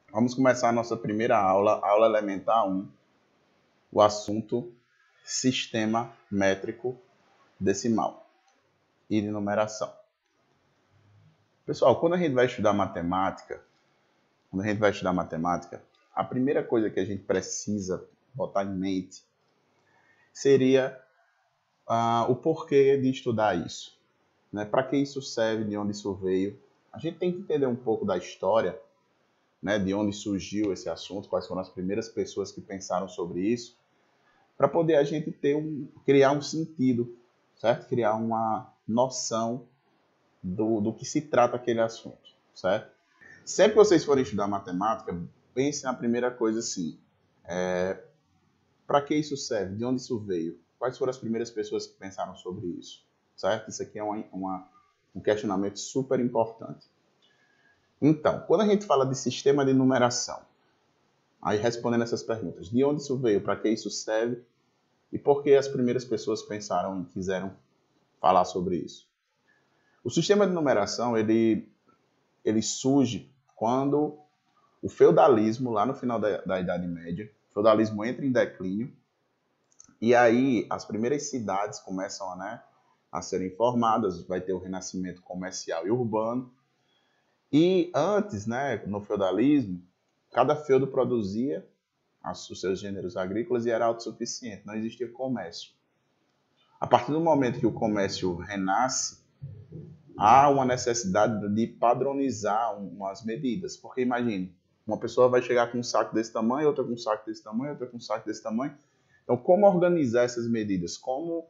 Vamos começar a nossa primeira aula, aula elementar 1, o assunto sistema métrico decimal e de numeração. Pessoal, quando a gente vai estudar matemática, a primeira coisa que a gente precisa botar em mente seria o porquê de estudar isso, né? Para que isso serve, de onde isso veio. A gente tem que entender um pouco da história, né, de onde surgiu esse assunto, quais foram as primeiras pessoas que pensaram sobre isso, para poder a gente criar um sentido, certo? Criar uma noção do que se trata aquele assunto, certo? Sempre que vocês forem estudar matemática, pensem na primeira coisa assim, para que isso serve? De onde isso veio? Quais foram as primeiras pessoas que pensaram sobre isso, certo? Isso aqui é um questionamento super importante. Então, quando a gente fala de sistema de numeração, aí respondendo essas perguntas, de onde isso veio, para que isso serve e por que as primeiras pessoas pensaram e quiseram falar sobre isso. O sistema de numeração, ele surge quando o feudalismo, lá no final da Idade Média, o feudalismo entra em declínio e aí as primeiras cidades começam a serem formadas, vai ter o renascimento comercial e urbano. E antes, no feudalismo, cada feudo produzia os seus gêneros agrícolas e era autossuficiente, não existia comércio. A partir do momento que o comércio renasce, há uma necessidade de padronizar umas medidas, porque imagine, uma pessoa vai chegar com um saco desse tamanho, outra com um saco desse tamanho, outra com um saco desse tamanho. Então, como organizar essas medidas? Como,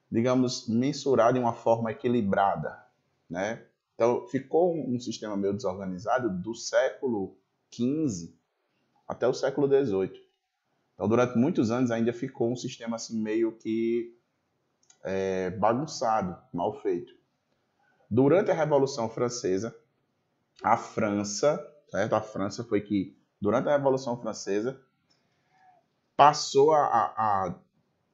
digamos, mensurar de uma forma equilibrada, né? Então, ficou um sistema meio desorganizado do século XV até o século XVIII. Então, durante muitos anos ainda ficou um sistema assim meio que bagunçado, mal feito. Durante a Revolução Francesa, a França, certo? A França foi que, durante a Revolução Francesa, passou a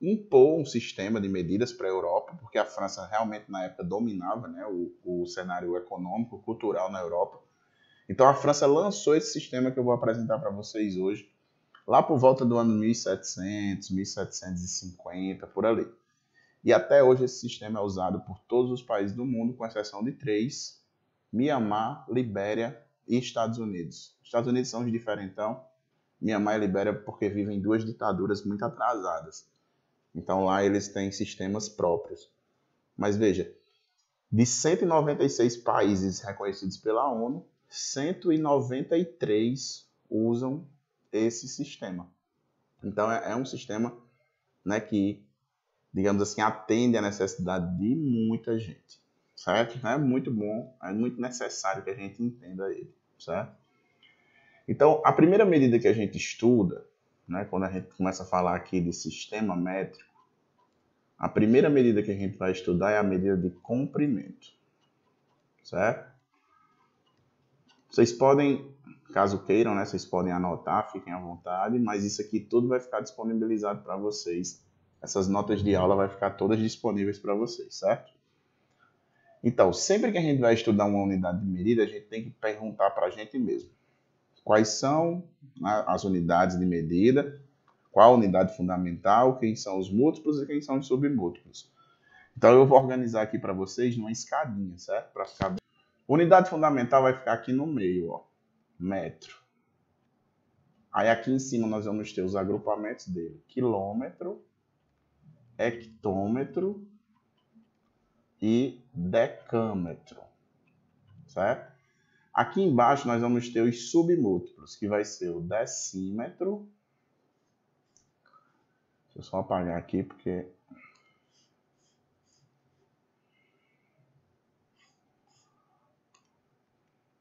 impor um sistema de medidas para a Europa, porque a França realmente na época dominava, né, o cenário econômico, cultural na Europa. Então a França lançou esse sistema que eu vou apresentar para vocês hoje, lá por volta do ano 1700, 1750, por ali. E até hoje esse sistema é usado por todos os países do mundo, com exceção de 3, Mianmar, Libéria e Estados Unidos. Os Estados Unidos são os diferentão, Mianmar e Libéria porque vivem em 2 ditaduras muito atrasadas. Então lá eles têm sistemas próprios. Mas veja, de 196 países reconhecidos pela ONU, 193 usam esse sistema. Então é um sistema, né, que, digamos assim, atende à necessidade de muita gente, certo? É muito bom, é muito necessário que a gente entenda ele, certo? Então, a primeira medida que a gente estuda, né, quando a gente começa a falar aqui de sistema métrico, a primeira medida que a gente vai estudar é a medida de comprimento, certo? Vocês podem, caso queiram, né, vocês podem anotar, fiquem à vontade, mas isso aqui tudo vai ficar disponibilizado para vocês. Essas notas de aula vai ficar todas disponíveis para vocês, certo? Então, sempre que a gente vai estudar uma unidade de medida, a gente tem que perguntar para a gente mesmo. Quais são as unidades de medida? Qual a unidade fundamental? Quem são os múltiplos e quem são os submúltiplos? Então, eu vou organizar aqui para vocês numa escadinha, certo? Para ficar bem. Unidade fundamental vai ficar aqui no meio, ó, metro. Aí aqui em cima nós vamos ter os agrupamentos dele: quilômetro, hectômetro e decâmetro, certo? Aqui embaixo nós vamos ter os submúltiplos, que vai ser o decímetro. Deixa eu só apagar aqui porque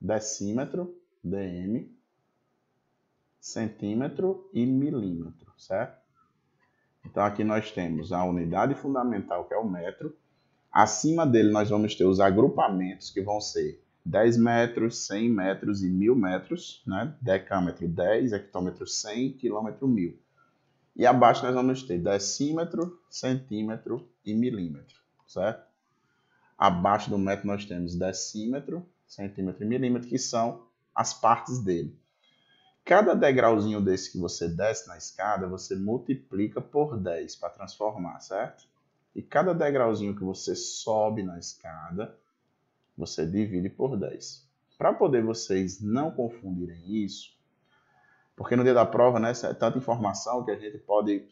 decímetro, dm, centímetro e milímetro, certo? Então aqui nós temos a unidade fundamental, que é o metro. Acima dele nós vamos ter os agrupamentos, que vão ser 10 metros, 100 metros e 1000 metros, né? Decâmetro 10, hectômetro 100, quilômetro 1000. E abaixo nós vamos ter decímetro, centímetro e milímetro, certo? Abaixo do metro nós temos decímetro, centímetro e milímetro, que são as partes dele. Cada degrauzinho desse que você desce na escada, você multiplica por 10 para transformar, certo? E cada degrauzinho que você sobe na escada, você divide por 10. Para poder vocês não confundirem isso, porque no dia da prova, né, é tanta informação que a gente pode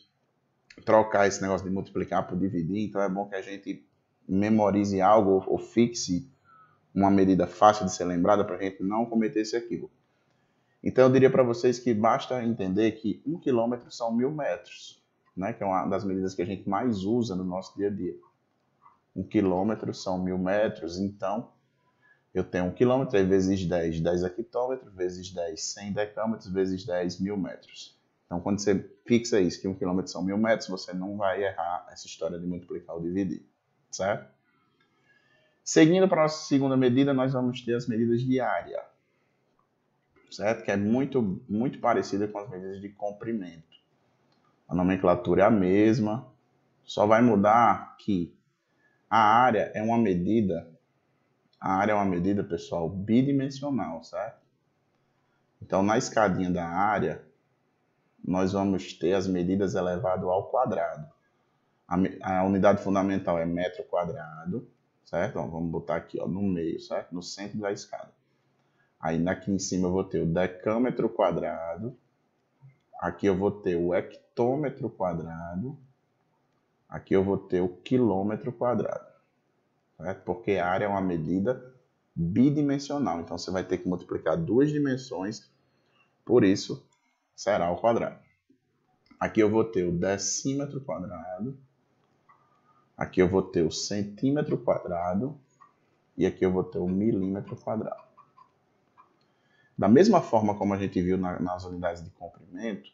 trocar esse negócio de multiplicar por dividir, então é bom que a gente memorize algo ou fixe uma medida fácil de ser lembrada para a gente não cometer esse equívoco. Então eu diria para vocês que basta entender que 1 quilômetro são 1000 metros, né, que é uma das medidas que a gente mais usa no nosso dia a dia. 1 quilômetro são 1000 metros, então eu tenho 1 quilômetro, aí vezes 10, 10 hectômetros, vezes 10, 100 decâmetros, vezes 10, 1000 metros. Então, quando você fixa isso, que 1 quilômetro são 1000 metros, você não vai errar essa história de multiplicar ou dividir, certo? Seguindo para a nossa segunda medida, nós vamos ter as medidas de área, certo? Que é muito parecida com as medidas de comprimento. A nomenclatura é a mesma, só vai mudar que a área é uma medida, pessoal, bidimensional, certo? Então, na escadinha da área, nós vamos ter as medidas elevado ao quadrado. A unidade fundamental é metro quadrado, certo? Ó, vamos botar aqui, ó, no meio, certo? No centro da escada. Aí aqui em cima eu vou ter o decâmetro quadrado. Aqui eu vou ter o hectômetro quadrado. Aqui eu vou ter o quilômetro quadrado, certo? Porque a área é uma medida bidimensional. Então você vai ter que multiplicar duas dimensões, por isso será ao quadrado. Aqui eu vou ter o decímetro quadrado. Aqui eu vou ter o centímetro quadrado. E aqui eu vou ter o milímetro quadrado. Da mesma forma como a gente viu nas unidades de comprimento,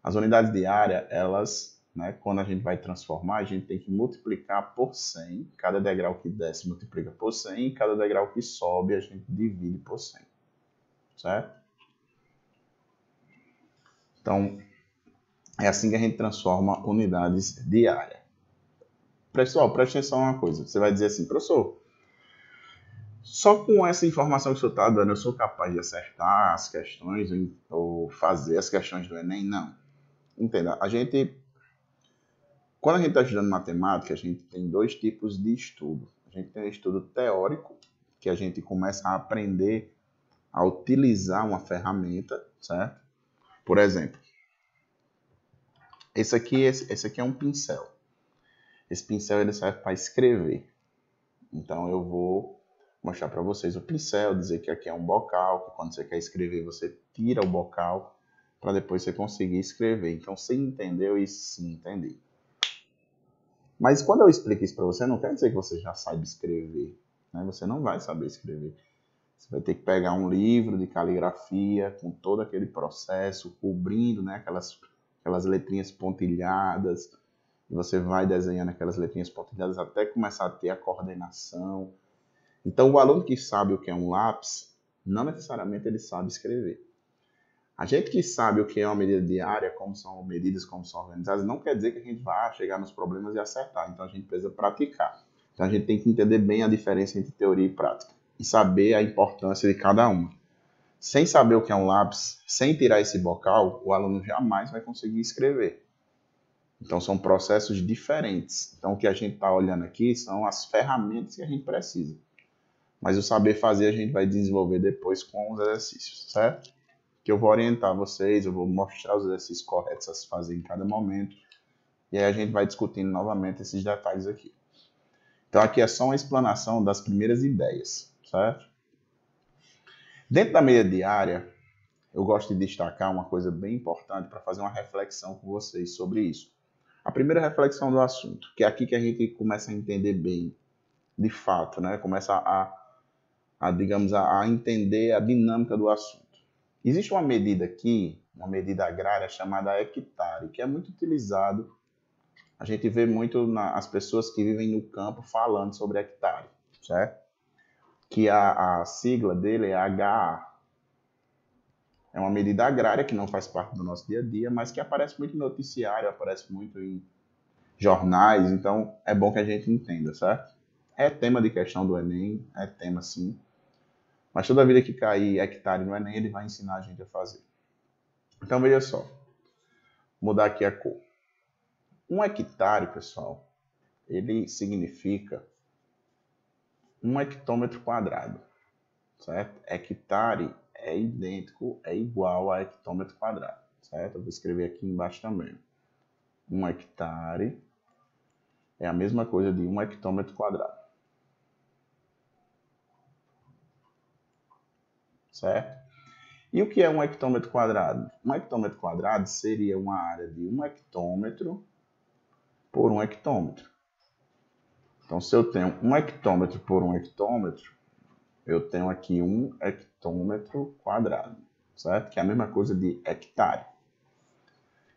as unidades de área, elas, né, quando a gente vai transformar, a gente tem que multiplicar por 100. Cada degrau que desce multiplica por 100. E cada degrau que sobe a gente divide por 100. Certo? Então, é assim que a gente transforma unidades de área. Pessoal, preste atenção em uma coisa. Você vai dizer assim, professor, só com essa informação que o senhor está dando, eu sou capaz de acertar as questões ou fazer as questões do Enem? Não. Entenda, quando a gente está estudando matemática, a gente tem dois tipos de estudo. A gente tem o estudo teórico, que a gente começa a aprender a utilizar uma ferramenta, certo? Por exemplo, esse aqui é um pincel. Esse pincel ele serve para escrever. Então eu vou mostrar para vocês o pincel, dizer que aqui é um bocal, que quando você quer escrever você tira o bocal para depois você conseguir escrever. Então você entendeu e sim, entendi. Mas quando eu explico isso para você, não quer dizer que você já sabe escrever, né? Você não vai saber escrever. Você vai ter que pegar um livro de caligrafia com todo aquele processo, cobrindo, né, aquelas letrinhas pontilhadas, e você vai desenhando aquelas letrinhas pontilhadas até começar a ter a coordenação. Então, o aluno que sabe o que é um lápis, não necessariamente ele sabe escrever. A gente que sabe o que é uma medida de área, como são medidas, como são organizadas, não quer dizer que a gente vá chegar nos problemas e acertar. Então, a gente precisa praticar. Então, a gente tem que entender bem a diferença entre teoria e prática e saber a importância de cada uma. Sem saber o que é um lápis, sem tirar esse bocal, o aluno jamais vai conseguir escrever. Então, são processos diferentes. Então, o que a gente está olhando aqui são as ferramentas que a gente precisa. Mas o saber fazer a gente vai desenvolver depois com os exercícios, certo? Que eu vou orientar vocês, eu vou mostrar os exercícios corretos a se fazer em cada momento. E aí a gente vai discutindo novamente esses detalhes aqui. Então, aqui é só uma explanação das primeiras ideias, certo? Dentro da medida de área, eu gosto de destacar uma coisa bem importante para fazer uma reflexão com vocês sobre isso. A primeira reflexão do assunto, que é aqui que a gente começa a entender bem, de fato, né? Começa digamos, a entender a dinâmica do assunto. Existe uma medida aqui, uma medida agrária chamada hectare, que é muito utilizado. A gente vê muito as pessoas que vivem no campo falando sobre hectare, certo? Que a sigla dele é HA. É uma medida agrária que não faz parte do nosso dia a dia, mas que aparece muito em noticiário, aparece muito em jornais, então é bom que a gente entenda, certo? É tema de questão do Enem, é tema sim. Mas toda vida que cair hectare no Enem, ele vai ensinar a gente a fazer. Então, veja só. Vou mudar aqui a cor. 1 hectare, pessoal, ele significa 1 hectômetro quadrado, certo? Hectare é idêntico, é igual a hectômetro quadrado, certo? Eu vou escrever aqui embaixo também. 1 hectare é a mesma coisa de 1 hectômetro quadrado, certo? E o que é 1 hectômetro quadrado? 1 hectômetro quadrado seria uma área de 1 hectômetro por 1 hectômetro. Então, se eu tenho 1 hectômetro por 1 hectômetro, eu tenho aqui 1 hectômetro quadrado, certo? Que é a mesma coisa de hectare.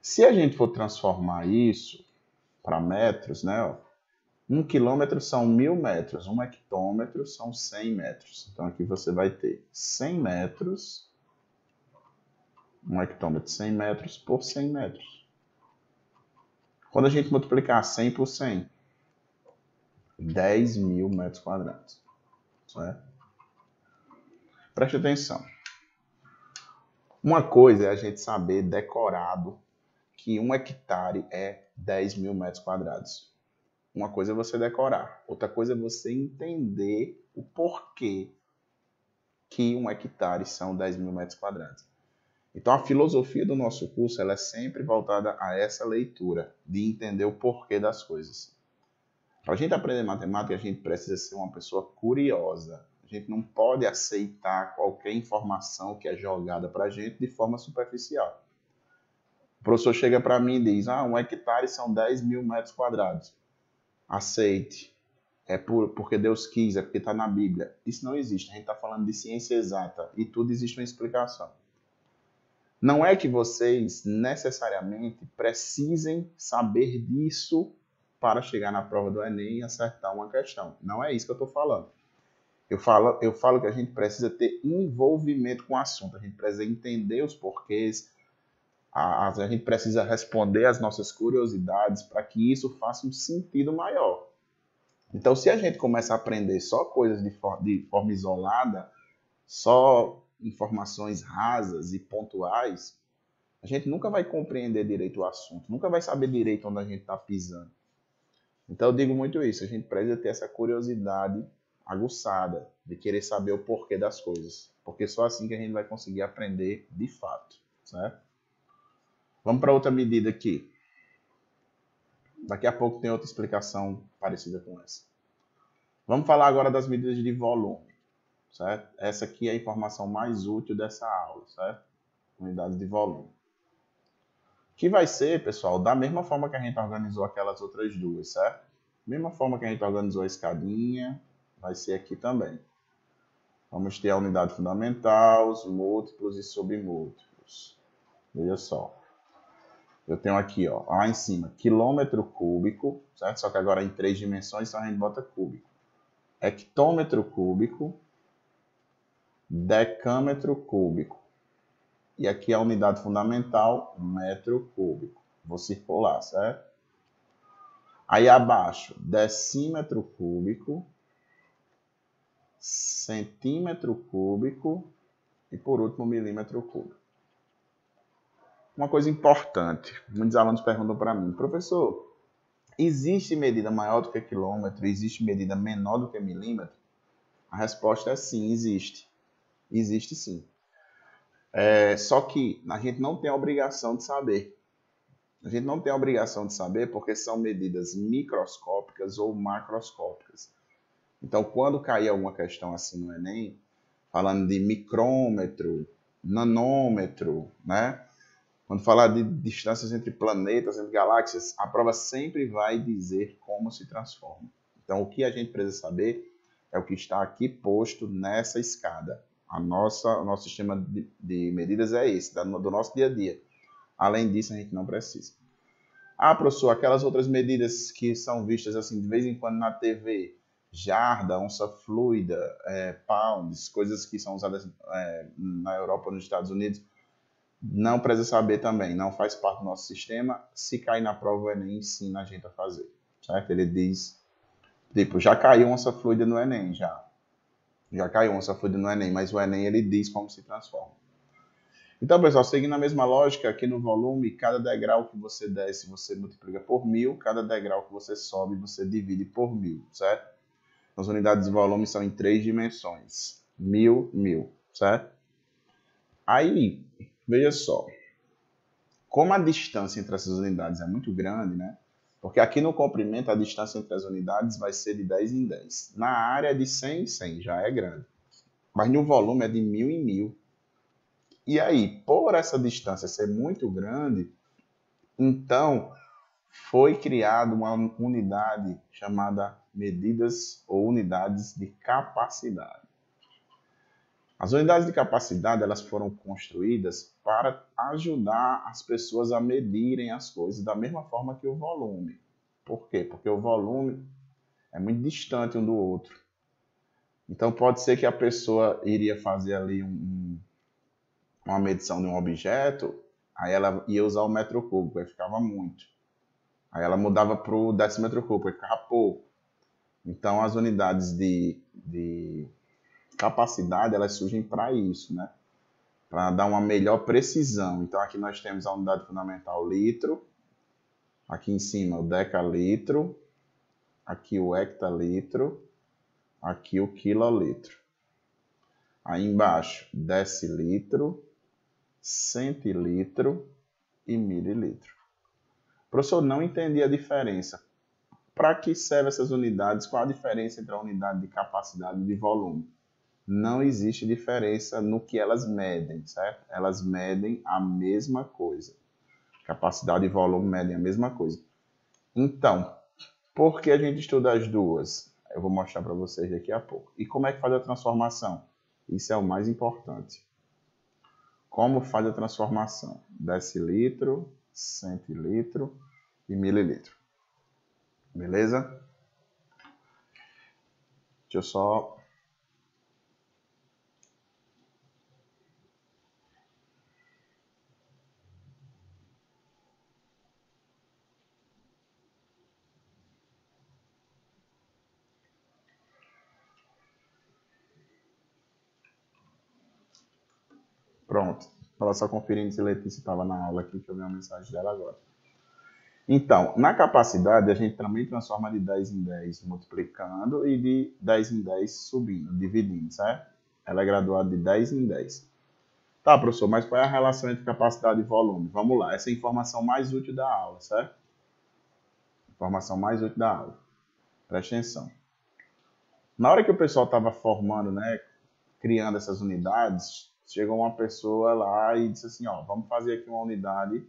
Se a gente for transformar isso para metros, né? 1 quilômetro são 1000 metros, 1 hectômetro são 100 metros. Então, aqui você vai ter 100 metros, 1 hectômetro, 100 metros por 100 metros. Quando a gente multiplicar 100 por 100, 10.000 metros quadrados, certo? Preste atenção. Uma coisa é a gente saber decorado que 1 hectare é 10.000 metros quadrados. Uma coisa é você decorar, outra coisa é você entender o porquê que 1 hectare são 10.000 metros quadrados. Então, a filosofia do nosso curso ela é sempre voltada a essa leitura, de entender o porquê das coisas. Para a gente aprender matemática, a gente precisa ser uma pessoa curiosa. A gente não pode aceitar qualquer informação que é jogada para a gente de forma superficial. O professor chega para mim e diz, 1 hectare são 10.000 metros quadrados. Aceite. É porque Deus quis, é porque está na Bíblia. Isso não existe. A gente está falando de ciência exata e tudo existe uma explicação. Não é que vocês necessariamente precisem saber disso para chegar na prova do Enem e acertar uma questão. Não é isso que eu estou falando. Eu falo que a gente precisa ter envolvimento com o assunto, a gente precisa entender os porquês, a gente precisa responder às nossas curiosidades para que isso faça um sentido maior. Então, se a gente começa a aprender só coisas de forma isolada, só informações rasas e pontuais, a gente nunca vai compreender direito o assunto, nunca vai saber direito onde a gente está pisando. Então eu digo muito isso, a gente precisa ter essa curiosidade aguçada de querer saber o porquê das coisas, porque só assim que a gente vai conseguir aprender de fato, certo? Vamos para outra medida aqui. Daqui a pouco tem outra explicação parecida com essa. Vamos falar agora das medidas de volume, certo? Essa aqui é a informação mais útil dessa aula, certo? Unidades de volume. Que vai ser, pessoal, da mesma forma que a gente organizou aquelas outras duas, certo? Mesma forma que a gente organizou a escadinha, vai ser aqui também. Vamos ter a unidade fundamental, os múltiplos e submúltiplos. Veja só. Eu tenho aqui, ó, lá em cima, quilômetro cúbico, certo? Só que agora em 3 dimensões, então a gente bota cúbico. Hectômetro cúbico, decâmetro cúbico. E aqui a unidade fundamental, metro cúbico. Vou circular, certo? Aí abaixo, decímetro cúbico, centímetro cúbico e por último, milímetro cúbico. Uma coisa importante, muitos alunos perguntam para mim, professor, existe medida maior do que quilômetro? Existe medida menor do que milímetro? A resposta é sim, existe. Existe sim. Só que a gente não tem a obrigação de saber. A gente não tem a obrigação de saber porque são medidas microscópicas ou macroscópicas. Então, quando cair alguma questão assim no Enem, falando de micrômetro, nanômetro, né? Quando falar de distâncias entre planetas, entre galáxias, a prova sempre vai dizer como se transforma. Então, o que a gente precisa saber é o que está aqui posto nessa escada. O nosso sistema de medidas é esse, do nosso dia a dia. Além disso, a gente não precisa. Professor, aquelas outras medidas que são vistas assim de vez em quando na TV, jarda, onça fluida, pounds, coisas que são usadas na Europa ou nos Estados Unidos, não precisa saber também, não faz parte do nosso sistema. Se cair na prova, o Enem ensina a gente a fazer, certo? Ele diz, tipo, já caiu onça fluida no Enem, já caiu onça fluida no Enem, mas o Enem ele diz como se transforma. Então, pessoal, seguindo a mesma lógica, aqui no volume, cada degrau que você desce, você multiplica por 1000, cada degrau que você sobe, você divide por 1000, certo? As unidades de volume são em 3 dimensões, 1000, 1000, certo? Aí, veja só, como a distância entre essas unidades é muito grande, né? Porque aqui no comprimento a distância entre as unidades vai ser de 10 em 10. Na área é de 100 em 100, já é grande. Mas no volume é de 1000 em 1000. E aí, por essa distância ser muito grande, então foi criada uma unidade chamada medidas ou unidades de capacidade. As unidades de capacidade elas foram construídas para ajudar as pessoas a medirem as coisas da mesma forma que o volume. Por quê? Porque o volume é muito distante um do outro. Então pode ser que a pessoa iria fazer ali uma medição de um objeto, aí ela ia usar o metro cúbico, aí ficava muito. Aí ela mudava para o decímetro cúbico, aí ficava pouco. Então as unidades de capacidade elas surgem para isso, né? Para dar uma melhor precisão. Então aqui nós temos a unidade fundamental litro, aqui em cima o decalitro, aqui o hectalitro, aqui o quilolitro. Aí embaixo decilitro, centilitro e mililitro. O professor não entendia a diferença. Para que servem essas unidades? Qual a diferença entre a unidade de capacidade e de volume? Não existe diferença no que elas medem, certo? Elas medem a mesma coisa. Capacidade e volume medem a mesma coisa. Então, por que a gente estuda as duas? Eu vou mostrar para vocês daqui a pouco. E como é que faz a transformação? Isso é o mais importante. Como faz a transformação? Decilitro, centilitro e mililitro. Beleza? Deixa eu só... Pronto. Estava só conferindo se Letícia estava na aula aqui, que eu vi uma mensagem dela agora. Então, na capacidade, a gente também transforma de 10 em 10 multiplicando e de 10 em 10 subindo, dividindo, certo? Ela é graduada de 10 em 10. Tá, professor, mas qual é a relação entre capacidade e volume? Vamos lá, essa é a informação mais útil da aula, certo? Informação mais útil da aula. Presta atenção. Na hora que o pessoal estava formando, né, criando essas unidades, chegou uma pessoa lá e disse assim, ó, vamos fazer aqui uma unidade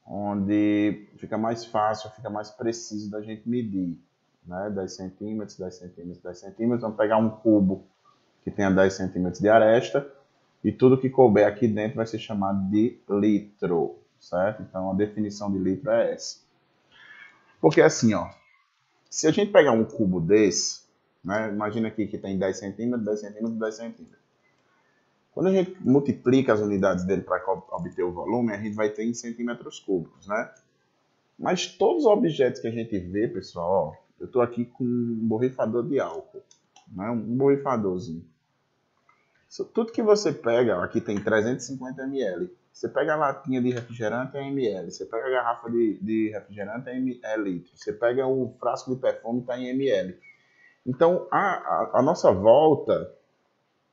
onde fica mais fácil, fica mais preciso da gente medir, né? 10 centímetros, 10 centímetros, 10 centímetros. Vamos pegar um cubo que tenha 10 centímetros de aresta e tudo que couber aqui dentro vai ser chamado de litro, certo? Então a definição de litro é essa. Porque assim, ó, se a gente pegar um cubo desse, né? Imagina aqui que tem 10 centímetros, 10 centímetros, 10 centímetros. Quando a gente multiplica as unidades dele para obter o volume, a gente vai ter em centímetros cúbicos, né? Mas todos os objetos que a gente vê, pessoal, ó, eu estou aqui com um borrifador de álcool, né? Um borrifadorzinho. Tudo que você pega, ó, aqui tem 350 ml. Você pega a latinha de refrigerante é ml. Você pega a garrafa de refrigerante é litro. Você pega o frasco de perfume está em ml. Então, a nossa volta,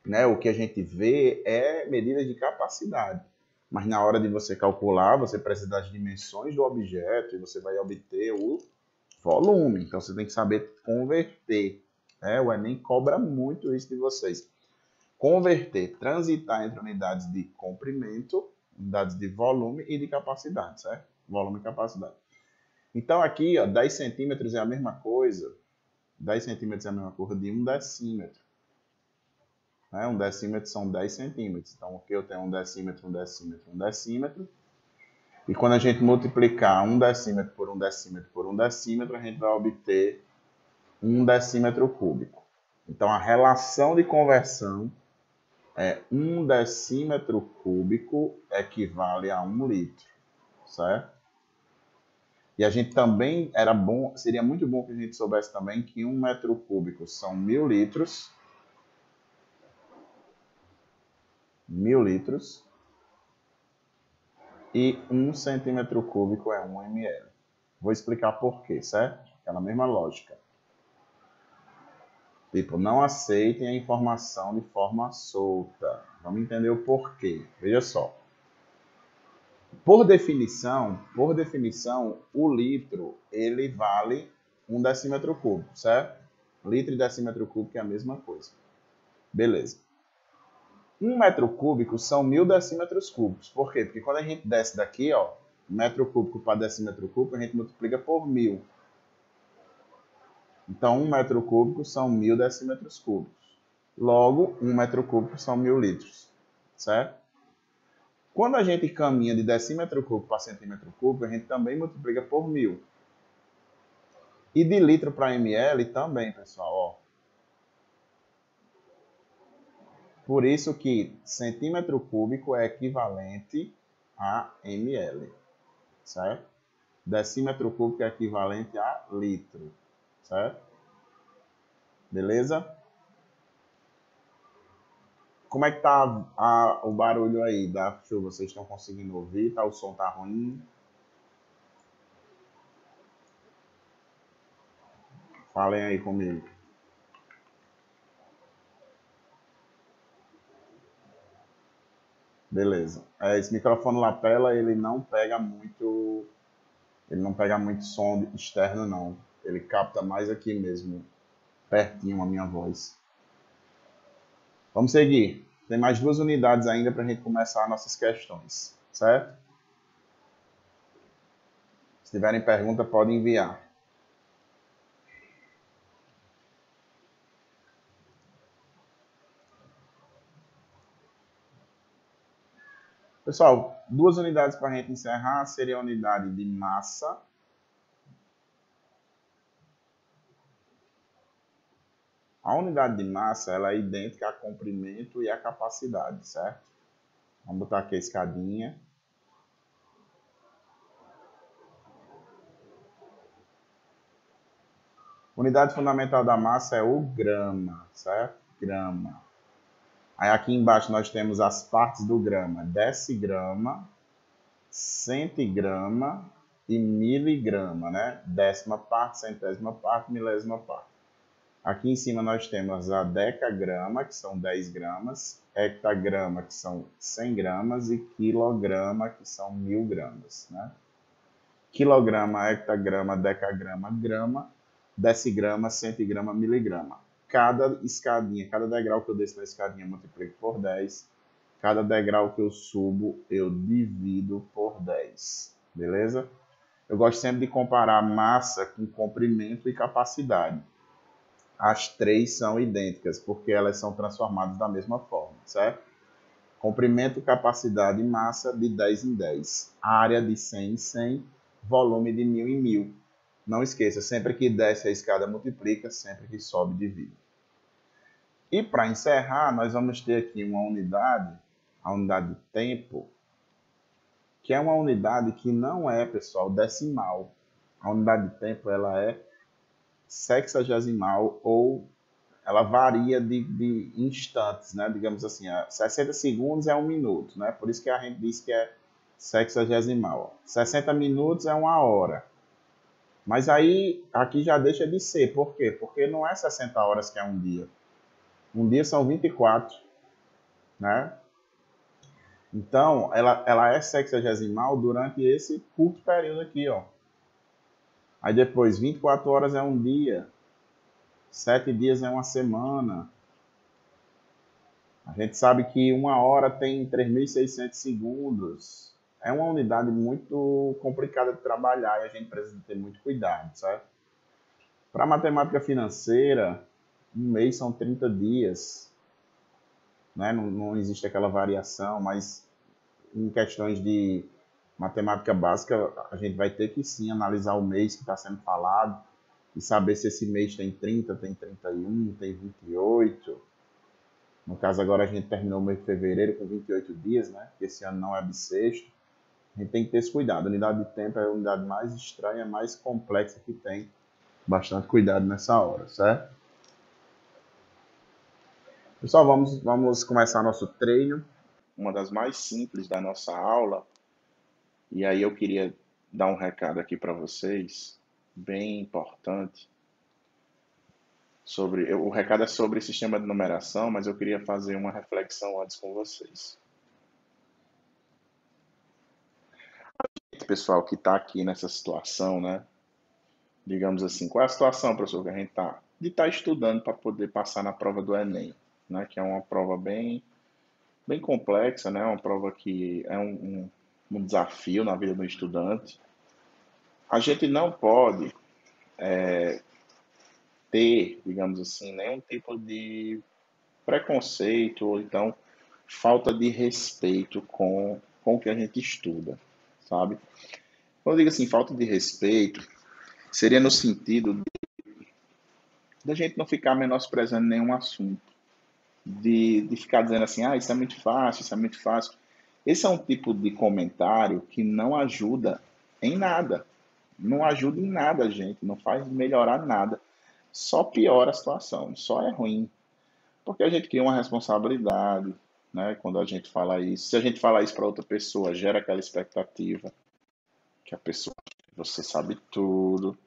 né, o que a gente vê é medidas de capacidade. Mas na hora de você calcular, você precisa das dimensões do objeto e você vai obter o volume. Então você tem que saber converter. Né? O Enem cobra muito isso de vocês. Converter, transitar entre unidades de comprimento, unidades de volume e de capacidade, certo? Volume e capacidade. Então aqui, ó, 10 centímetros é a mesma coisa. 10 centímetros é a mesma coisa de 1 decímetro. Né? 1 decímetro são 10 centímetros. Então aqui eu tenho 1 decímetro, 1 decímetro, 1 decímetro. E quando a gente multiplicar 1 decímetro por 1 decímetro por 1 decímetro, a gente vai obter 1 decímetro cúbico. Então a relação de conversão é 1 decímetro cúbico equivale a 1 litro, certo? E a gente também, seria muito bom que a gente soubesse também que 1 metro cúbico são 1000 litros. 1000 litros. e 1 centímetro cúbico é 1 ml. Vou explicar por quê, certo? Aquela mesma lógica. Tipo, não aceitem a informação de forma solta. Vamos entender o porquê. Veja só. Por definição, o litro, ele vale 1 decímetro cúbico, certo? Litro e decímetro cúbico é a mesma coisa. Beleza. 1 metro cúbico são 1000 decímetros cúbicos. Por quê? Porque quando a gente desce daqui, ó, metro cúbico para decímetro cúbico, a gente multiplica por 1000. Então, 1 metro cúbico são 1000 decímetros cúbicos. Logo, 1 metro cúbico são 1000 litros, certo? Quando a gente caminha de decímetro cúbico para centímetro cúbico, a gente também multiplica por 1000. E de litro para ml também, pessoal, ó. Por isso que centímetro cúbico é equivalente a ml, certo? Decímetro cúbico é equivalente a litro, certo? Beleza? Como é que tá o barulho aí da chuva? Vocês estão conseguindo ouvir? O som tá ruim? Falem aí comigo. Beleza. Esse microfone lapela, ele não pega muito som externo, não. Ele capta mais aqui mesmo, pertinho a minha voz. Vamos seguir. Tem mais 2 unidades ainda para a gente começar nossas questões, certo? Se tiverem pergunta, podem enviar. Pessoal, 2 unidades para a gente encerrar seria a unidade de massa. A unidade de massa ela é idêntica a comprimento e a capacidade, certo? Vamos botar aqui a escadinha. Unidade fundamental da massa é o grama, certo? Grama. Aí aqui embaixo nós temos as partes do grama: decigrama, centigrama e miligrama, né? Décima parte, centésima parte, milésima parte. Aqui em cima nós temos a decagrama, que são 10 gramas, hectagrama, que são 100 gramas, e quilograma, que são 1000 gramas, né? Quilograma, hectagrama, decagrama, grama, decigrama, centigrama, miligrama. Cada escadinha, cada degrau que eu desço na escadinha, eu multiplico por 10. Cada degrau que eu subo, eu divido por 10. Beleza? Eu gosto sempre de comparar massa com comprimento e capacidade. As 3 são idênticas, porque elas são transformadas da mesma forma, certo? Comprimento, capacidade e massa de 10 em 10. Área de 100 em 100. Volume de 1000 em 1000. Não esqueça, sempre que desce a escada multiplica, sempre que sobe divide. E para encerrar, nós vamos ter aqui uma unidade, a unidade de tempo, que é uma unidade que não é, pessoal, decimal. A unidade de tempo ela é sexagesimal, ou ela varia de instantes, né? Digamos assim, 60 segundos é 1 minuto, né? Por isso que a gente diz que é sexagesimal. 60 minutos é 1 hora. Mas aí, aqui já deixa de ser. Por quê? Porque não é 60 horas que é um dia. Um dia são 24, né? Então, ela é sexagesimal durante esse curto período aqui, ó. Aí depois, 24 horas é um dia. 7 dias é uma semana. A gente sabe que 1 hora tem 3.600 segundos. É uma unidade muito complicada de trabalhar e a gente precisa ter muito cuidado, certo? Para matemática financeira, um mês são 30 dias. Né? Não existe aquela variação, mas em questões de matemática básica, a gente vai ter que sim analisar o mês que está sendo falado e saber se esse mês tem 30, tem 31, tem 28. No caso, agora a gente terminou o mês de fevereiro com 28 dias, né? Porque esse ano não é bissexto. A gente tem que ter esse cuidado. A unidade de tempo é a unidade mais estranha, mais complexa que tem. Bastante cuidado nessa hora, certo? Pessoal, vamos começar nosso treino. Uma das mais simples da nossa aula E aí eu queria dar um recado aqui para vocês, bem importante, o recado é sobre sistema de numeração, mas eu queria fazer uma reflexão antes com vocês. Pessoal que está aqui nessa situação, né? Digamos assim, qual é a situação, professor, que a gente está? De estar estudando para poder passar na prova do Enem, né? Que é uma prova bem complexa, né? Uma prova que é um desafio na vida do estudante. A gente não pode ter, digamos assim, nenhum tipo de preconceito ou então falta de respeito com o que a gente estuda, sabe? Quando eu digo assim, falta de respeito, seria no sentido da gente não ficar menosprezando nenhum assunto, de ficar dizendo assim, ah, isso é muito fácil, isso é muito fácil. Esse é um tipo de comentário que não ajuda em nada. Não ajuda em nada, gente. Não faz melhorar nada. Só piora a situação. Só é ruim. Porque a gente cria uma responsabilidade, né? Quando a gente fala isso. Se a gente falar isso para outra pessoa, gera aquela expectativa que a pessoa, você sabe tudo.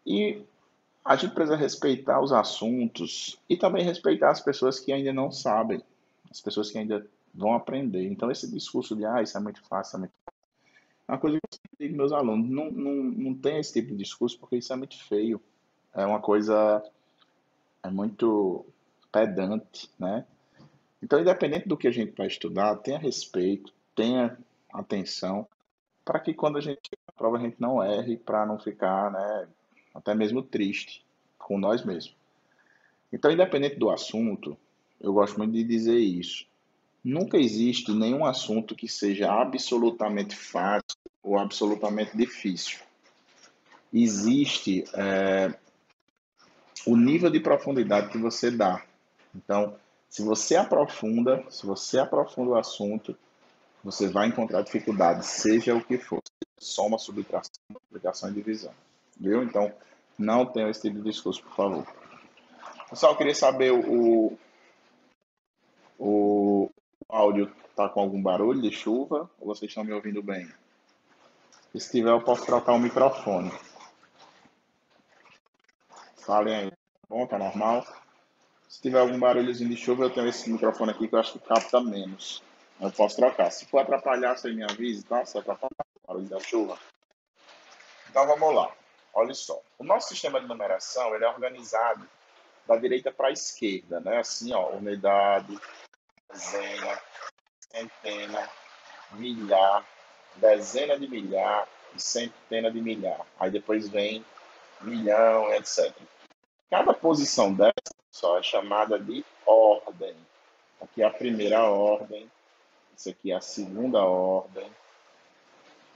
E a gente precisa respeitar os assuntos e também respeitar as pessoas que ainda não sabem, as pessoas que ainda vão aprender. Então, esse discurso de, ah, isso é muito fácil, é muito fácil, é uma coisa que eu sempre digo aos meus alunos, não tem esse tipo de discurso porque isso é muito feio, é uma coisa, é muito pedante, né? Então, independente do que a gente vai estudar, tenha respeito, tenha atenção, para que quando a gente chegar na prova a gente não erre, para não ficar, né, até mesmo triste com nós mesmos. Então, independente do assunto, eu gosto muito de dizer isso. Nunca existe nenhum assunto que seja absolutamente fácil ou absolutamente difícil. Existe o nível de profundidade que você dá. Então, se você aprofunda o assunto, você vai encontrar dificuldades, seja o que for. Soma, subtração, multiplicação e divisão. Viu? Então, não tenha esse tipo de discurso, por favor. Pessoal, eu queria saber o áudio está com algum barulho de chuva ou vocês estão me ouvindo bem? Se tiver, eu posso trocar o microfone. Falem aí. Tá bom? Tá normal? Se tiver algum barulhozinho de chuva, eu tenho esse microfone aqui que eu acho que capta menos. Eu posso trocar. Se for atrapalhar, você me avise, tá? Se atrapalhar o barulho da chuva. Então vamos lá. Olha só. O nosso sistema de numeração ele é organizado da direita para a esquerda, né? Assim, ó, unidade, dezena, centena, milhar, dezena de milhar e centena de milhar. Aí depois vem milhão, etc. Cada posição dessa só é chamada de ordem. Aqui é a primeira ordem, isso aqui é a segunda ordem,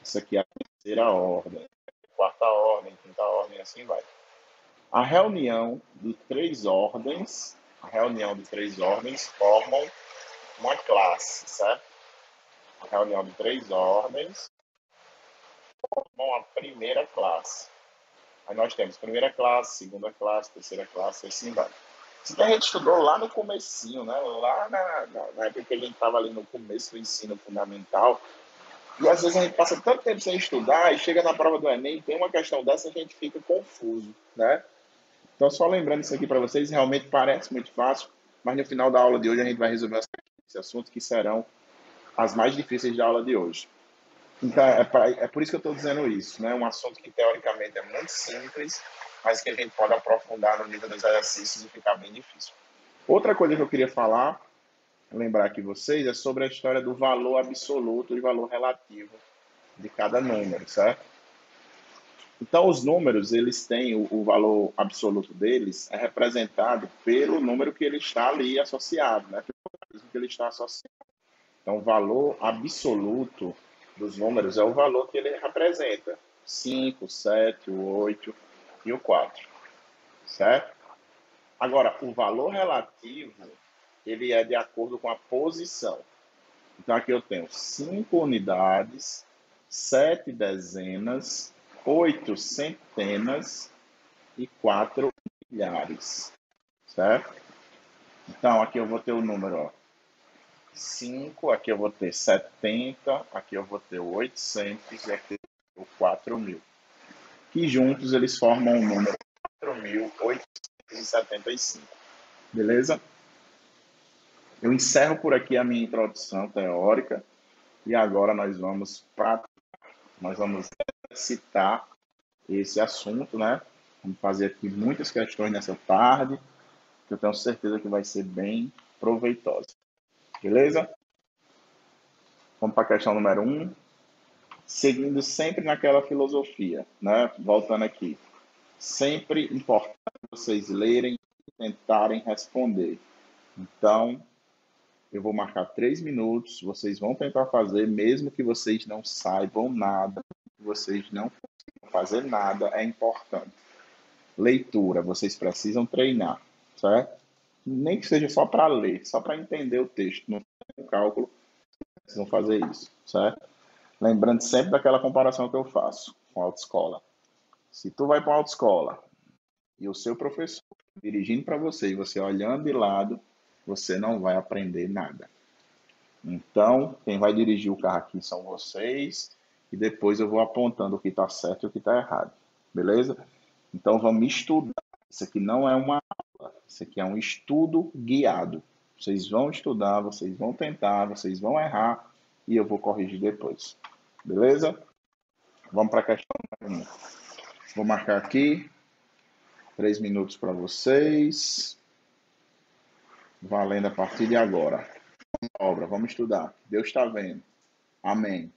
isso aqui é a terceira ordem, quarta ordem, quinta ordem, assim vai. A reunião de três ordens formam uma classe, certo? A reunião de três ordens formam a primeira classe. Aí nós temos primeira classe, segunda classe, terceira classe, e assim vai. Isso que a gente estudou lá no comecinho, né? Lá na época que a gente estava ali no começo do ensino fundamental. E às vezes a gente passa tanto tempo sem estudar e chega na prova do Enem, tem uma questão dessa, a gente fica confuso, né? Então, só lembrando isso aqui para vocês, realmente parece muito fácil, mas no final da aula de hoje a gente vai resolver esse assunto que serão as mais difíceis da aula de hoje. Então, é por isso que eu estou dizendo isso, né? Um assunto que teoricamente é muito simples, mas que a gente pode aprofundar no nível dos exercícios e ficar bem difícil. Outra coisa que eu queria falar, lembrar aqui vocês, é sobre a história do valor absoluto e valor relativo de cada número, certo? Então, os números, eles têm o valor absoluto deles é representado pelo número que ele está ali associado, né? Pelo que ele está associado. Então, o valor absoluto dos números é o valor que ele representa. 5, 7, o 8 e o 4, certo? Agora, o valor relativo, ele é de acordo com a posição. Então, aqui eu tenho 5 unidades, 7 dezenas, 8 centenas e 4 milhares, certo? Então, aqui eu vou ter o número, ó, 5, aqui eu vou ter 70, aqui eu vou ter 800 e aqui eu vou ter 4.000. Que juntos eles formam um número 4.875. Beleza? Eu encerro por aqui a minha introdução teórica e agora nós vamos exercitar esse assunto, né? Vamos fazer aqui muitas questões nessa tarde, que eu tenho certeza que vai ser bem proveitosa. Beleza? Vamos para a questão número 1. Seguindo sempre naquela filosofia, né? Voltando aqui. Sempre importante vocês lerem e tentarem responder. Então, eu vou marcar 3 minutos, vocês vão tentar fazer, mesmo que vocês não saibam nada, que vocês não consigam fazer nada, é importante. Leitura, vocês precisam treinar, certo? Nem que seja só para ler, só para entender o texto, não tem cálculo, precisam fazer isso, certo? Lembrando sempre daquela comparação que eu faço com a autoescola. Se tu vai para uma autoescola e o seu professor dirigindo para você e você olhando de lado, você não vai aprender nada. Então, quem vai dirigir o carro aqui são vocês e depois eu vou apontando o que está certo e o que está errado. Beleza? Então, vamos estudar. Isso aqui não é uma aula, isso aqui é um estudo guiado. Vocês vão estudar, vocês vão tentar, vocês vão errar e eu vou corrigir depois. Beleza? Vamos para a questão número 1. Vou marcar aqui 3 minutos para vocês. Valendo a partir de agora. Obra, vamos estudar. Deus está vendo. Amém.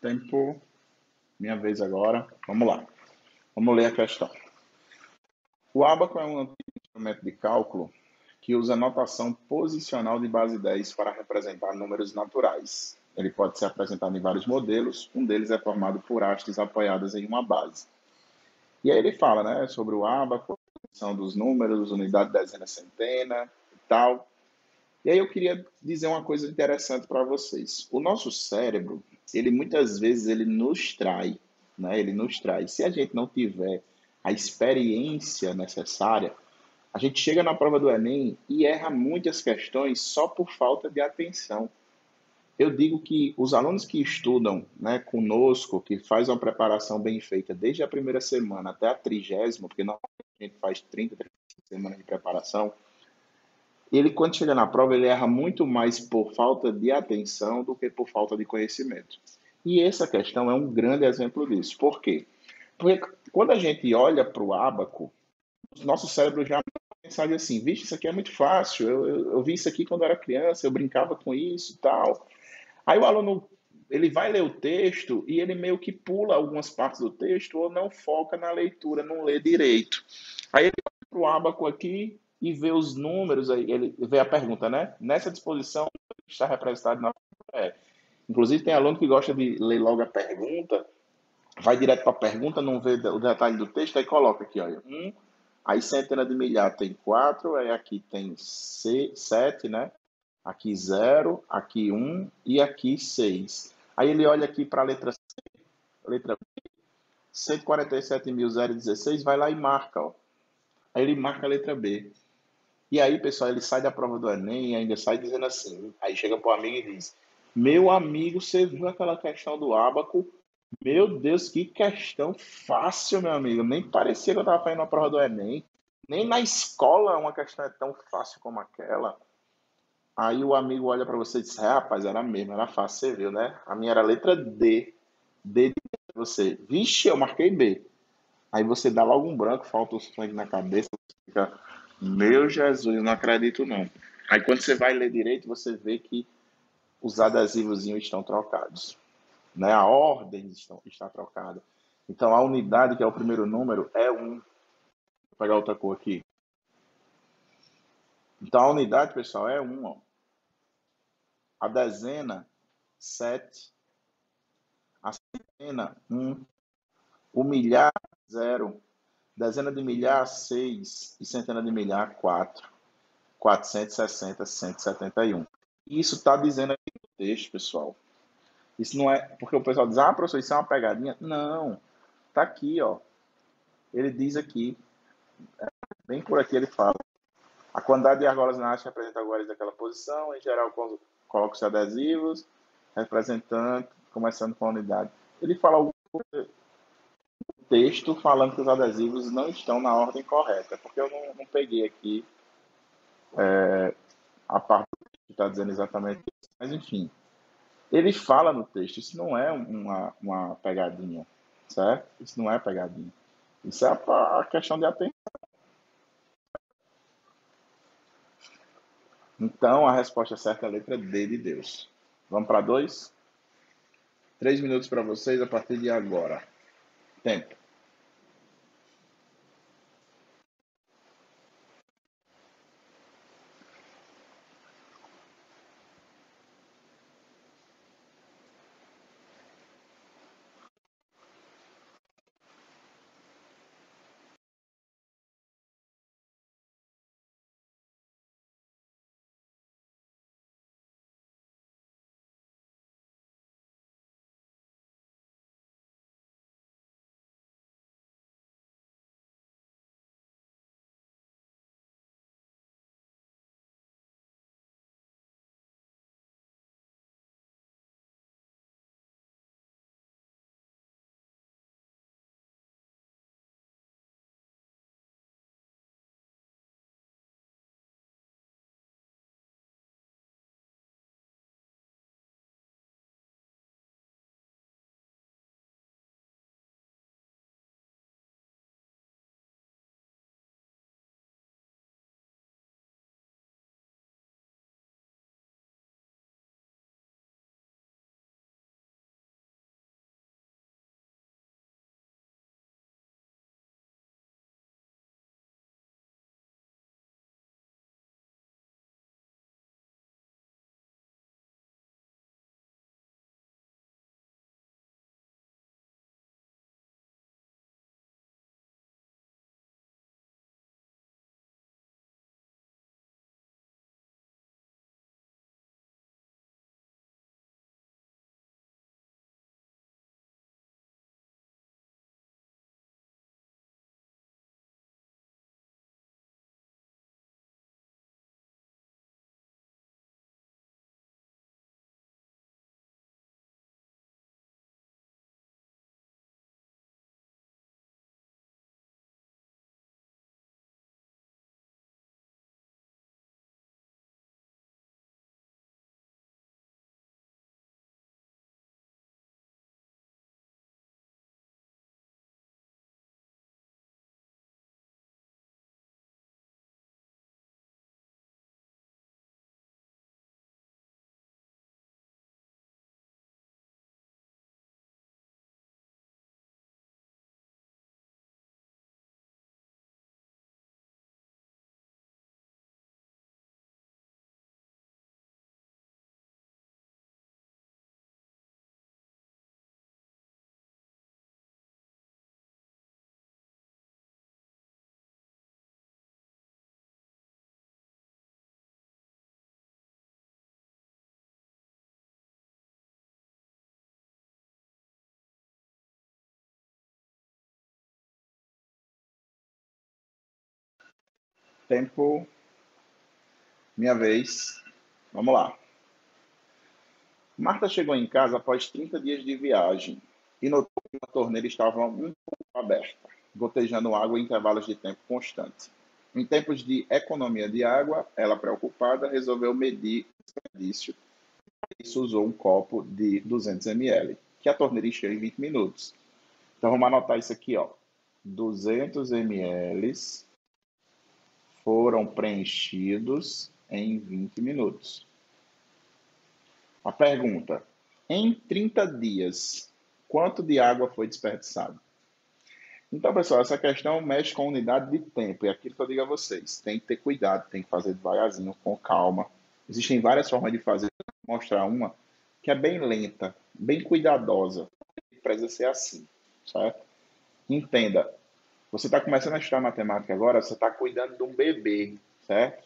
Tempo. Minha vez agora. Vamos lá. Vamos ler a questão. O ábaco é um antigo instrumento de cálculo que usa notação posicional de base 10 para representar números naturais. Ele pode ser apresentado em vários modelos, um deles é formado por hastes apoiadas em uma base. E aí ele fala, né, sobre o ábaco, a são dos números, unidade, dezena, centena e tal. E aí eu queria dizer uma coisa interessante para vocês. O nosso cérebro, ele muitas vezes ele nos trai, né? Ele nos trai. Se a gente não tiver a experiência necessária, a gente chega na prova do Enem e erra muitas questões só por falta de atenção. Eu digo que os alunos que estudam, né, conosco, que faz uma preparação bem feita desde a primeira semana até a 30ª, porque normalmente a gente faz 35 semanas de preparação, ele, quando chega na prova, ele erra muito mais por falta de atenção do que por falta de conhecimento. E essa questão é um grande exemplo disso. Por quê? Porque quando a gente olha para o ábaco, nosso cérebro já pensa assim, vixe, isso aqui é muito fácil, eu vi isso aqui quando era criança, eu brincava com isso e tal. Aí o aluno, ele vai ler o texto e ele meio que pula algumas partes do texto ou não foca na leitura, não lê direito. Aí ele vai para o ábaco aqui e vê os números, aí ele vê a pergunta, né? Nessa disposição está representado na é. Inclusive tem aluno que gosta de ler logo a pergunta, vai direto para a pergunta, não vê o detalhe do texto, aí coloca aqui, olha, aí centena de milhar tem 4, aí aqui tem 7, né? Aqui 0, aqui 1 e aqui 6. Aí ele olha aqui para a letra C, letra B, 147.016, vai lá e marca, ó. Aí ele marca a letra B. E aí, pessoal, ele sai da prova do Enem e ainda sai dizendo assim. Aí chega para o amigo e diz: Meu amigo, você viu aquela questão do ábaco? Meu Deus, que questão fácil, meu amigo. Nem parecia que eu estava fazendo a prova do Enem. Nem na escola uma questão é tão fácil como aquela. Aí o amigo olha para você e diz: rapaz, era mesmo, era fácil, você viu, né? A minha era letra D. D de você. Vixe, eu marquei B. Aí você dá logo um branco, falta o sangue na cabeça, você fica, meu Jesus, eu não acredito não. Aí quando você vai ler direito, você vê que os adesivos estão trocados, né? A ordem está trocada. Então a unidade, que é o primeiro número, é 1. Vou pegar outra cor aqui. Então a unidade, pessoal, é 1. Ó. A dezena, 7. A centena, 1. O milhar, 0. Dezena de milhar, 6. E centena de milhar, 4. 460, 171. Isso está dizendo aqui no texto, pessoal. Isso não é... Porque o pessoal diz, professor, isso é uma pegadinha. Não. Está aqui, ó. Ele diz aqui, bem por aqui ele fala. A quantidade de argolas na haste representa argolas daquela posição. Em geral, coloca os adesivos, representante, começando com a unidade. Ele fala algum texto falando que os adesivos não estão na ordem correta, porque eu não peguei aqui a parte que está dizendo exatamente isso. Mas, enfim, ele fala no texto, isso não é uma pegadinha, certo? Isso não é pegadinha. Isso é a questão de atenção. Então, a resposta certa é a letra D de Deus. Vamos para 2? 3 minutos para vocês a partir de agora. Tempo. Tempo, minha vez. Vamos lá. Marta chegou em casa após 30 dias de viagem e notou que a torneira estava um pouco aberta, gotejando água em intervalos de tempo constante. Em tempos de economia de água, ela, preocupada, resolveu medir o desperdício. Isso usou um copo de 200 ml, que a torneira encheu em 20 minutos. Então vamos anotar isso aqui, ó. 200 ml foram preenchidos em 20 minutos. A pergunta: em 30 dias, quanto de água foi desperdiçado? Então, pessoal, essa questão mexe com a unidade de tempo. E aquilo que eu digo a vocês, tem que ter cuidado, tem que fazer devagarzinho, com calma. Existem várias formas de fazer. Vou mostrar uma que é bem lenta, bem cuidadosa. Precisa ser assim, certo? Entenda, você está começando a estudar matemática agora, você está cuidando de um bebê, certo?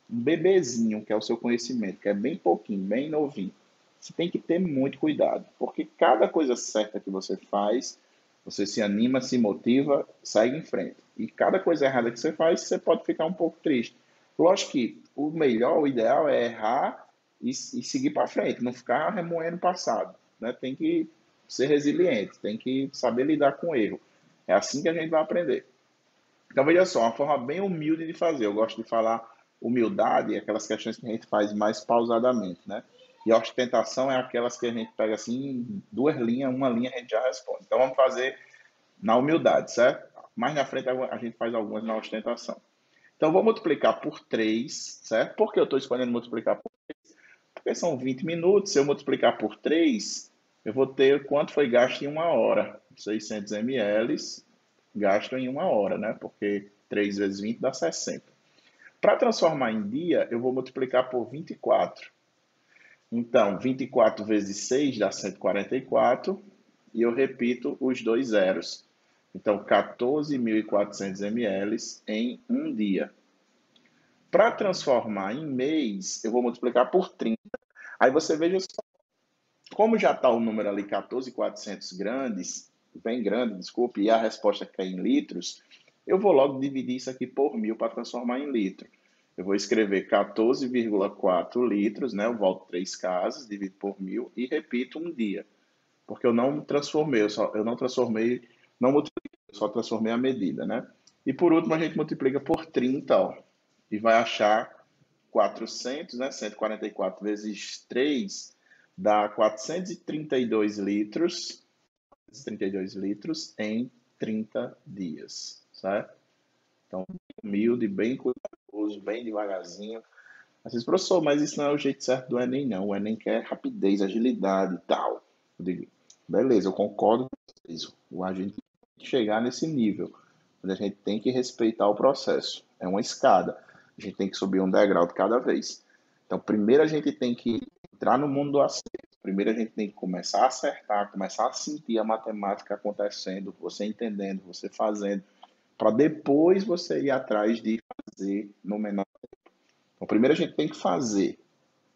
Um bebezinho, que é o seu conhecimento, que é bem pouquinho, bem novinho. Você tem que ter muito cuidado, porque cada coisa certa que você faz, você se anima, se motiva, segue em frente. E cada coisa errada que você faz, você pode ficar um pouco triste. Lógico que o melhor, o ideal é errar e seguir para frente, não ficar remoendo o passado, né? Tem que ser resiliente, tem que saber lidar com o erro. É assim que a gente vai aprender. Então, veja só, uma forma bem humilde de fazer. Eu gosto de falar humildade, aquelas questões que a gente faz mais pausadamente, né? E a ostentação é aquelas que a gente pega assim, duas linhas, uma linha a gente já responde. Então, vamos fazer na humildade, certo? Mais na frente a gente faz algumas na ostentação. Então, vou multiplicar por 3, certo? Por que eu estou escolhendo multiplicar por 3? Porque são 20 minutos. Se eu multiplicar por 3, eu vou ter quanto foi gasto em uma hora. 600 ml gasto em uma hora, né? Porque 3 vezes 20 dá 60. Para transformar em dia, eu vou multiplicar por 24. Então, 24 vezes 6 dá 144. E eu repito os dois zeros. Então, 14.400 ml em um dia. Para transformar em mês, eu vou multiplicar por 30. Aí você veja só, como já está o número ali 14.400 grandes, bem grande, desculpe, e a resposta que é em litros, eu vou logo dividir isso aqui por 1.000 para transformar em litro. Eu vou escrever 14,4 litros, né? Eu volto 3 casas, divido por 1.000 e repito um dia. Porque eu não transformei, eu não transformei, não multipliquei, eu só transformei a medida, né? E por último a gente multiplica por 30, ó, e vai achar 400, né? 144 vezes 3 dá 432 litros, 32 litros em 30 dias, certo? Então, humilde, bem cuidadoso, bem devagarzinho. Às vezes, professor, mas isso não é o jeito certo do Enem, não. O Enem quer rapidez, agilidade e tal. Eu digo, beleza, eu concordo com vocês. A gente tem que chegar nesse nível, mas a gente tem que respeitar o processo. É uma escada. A gente tem que subir um degrau de cada vez. Então, primeiro a gente tem que entrar no mundo do acerto. Primeiro a gente tem que começar a acertar, começar a sentir a matemática acontecendo, você entendendo, você fazendo, para depois você ir atrás de fazer no menor. Então, primeiro a gente tem que fazer,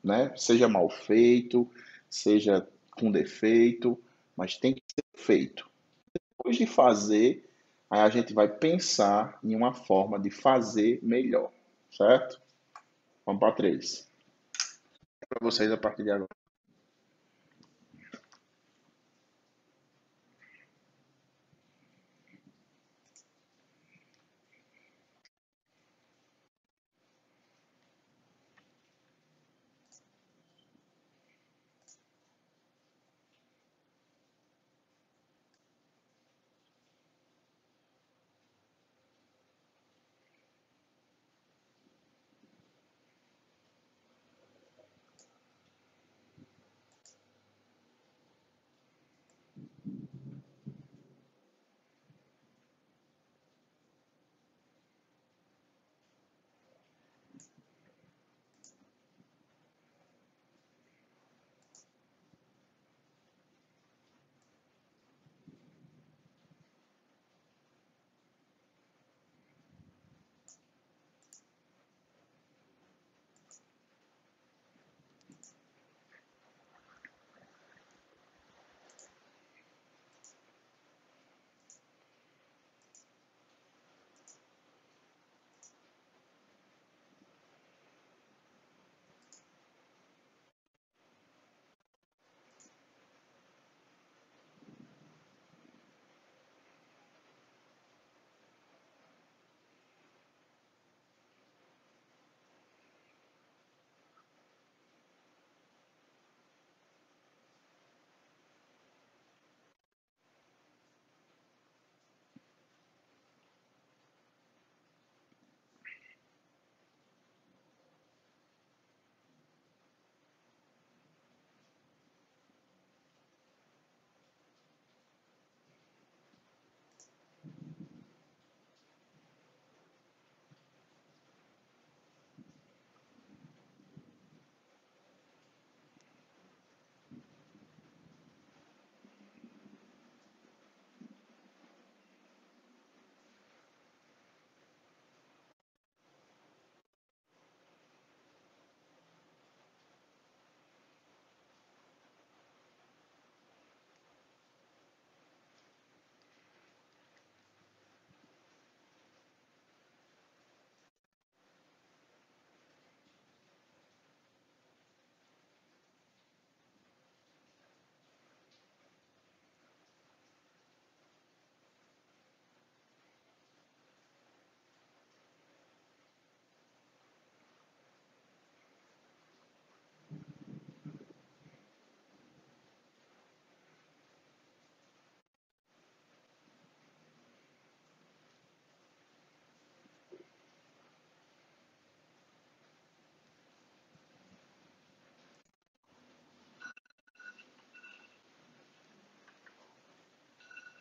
né? Seja mal feito, seja com defeito, mas tem que ser feito. Depois de fazer, aí a gente vai pensar em uma forma de fazer melhor, certo? Vamos para 3. Para vocês a partir de agora.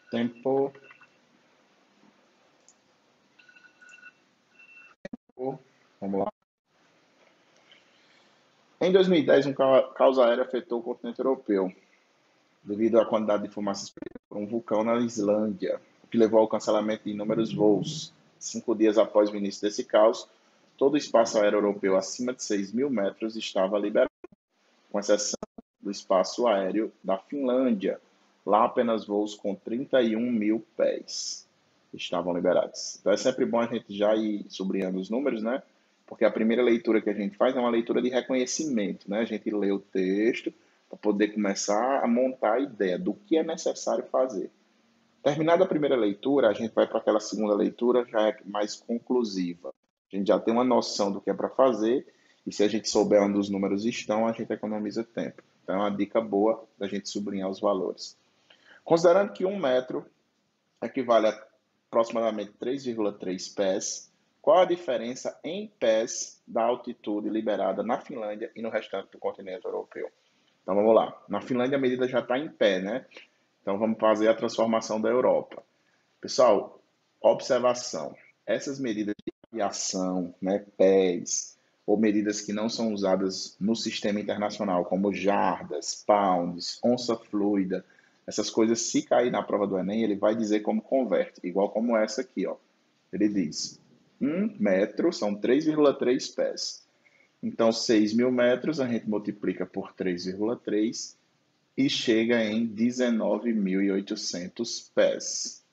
Tempo. Vamos lá. Em 2010, um caos aéreo afetou o continente europeu, devido à quantidade de fumaça expelida por um vulcão na Islândia, o que levou ao cancelamento de inúmeros voos. 5 dias após o início desse caos, todo o espaço aéreo europeu acima de 6.000 metros estava liberado, com exceção do espaço aéreo da Finlândia. Lá, apenas voos com 31 mil pés estavam liberados. Então, é sempre bom a gente já ir sublinhando os números, né? Porque a primeira leitura que a gente faz é uma leitura de reconhecimento, né? A gente lê o texto para poder começar a montar a ideia do que é necessário fazer. Terminada a primeira leitura, a gente vai para aquela segunda leitura, já é mais conclusiva. A gente já tem uma noção do que é para fazer, e se a gente souber onde os números estão, a gente economiza tempo. Então, é uma dica boa da gente sublinhar os valores. Considerando que 1 metro equivale a aproximadamente 3,3 pés, qual a diferença em pés da altitude liberada na Finlândia e no restante do continente europeu? Então vamos lá. Na Finlândia a medida já está em pé, né? Então vamos fazer a transformação da Europa. Pessoal, observação. Essas medidas de aviação, né, pés, ou medidas que não são usadas no sistema internacional, como jardas, pounds, onça fluida, essas coisas, se cair na prova do Enem, ele vai dizer como converte, igual como essa aqui, ó. Ele diz, 1 metro são 3,3 pés. Então, 6.000 metros a gente multiplica por 3,3 e chega em 19.800 pés.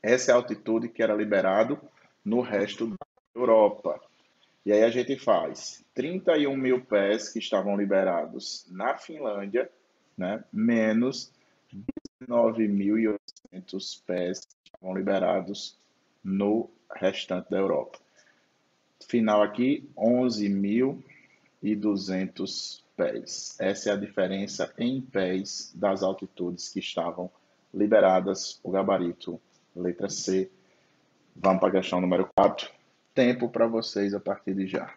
Essa é a altitude que era liberado no resto da Europa. E aí a gente faz 31 mil pés que estavam liberados na Finlândia, né, menos 19.800 pés que estavam liberados no restante da Europa. Final aqui, 11.200 pés. Essa é a diferença em pés das altitudes que estavam liberadas, o gabarito, letra C. Vamos para a questão número 4. Tempo para vocês a partir de já.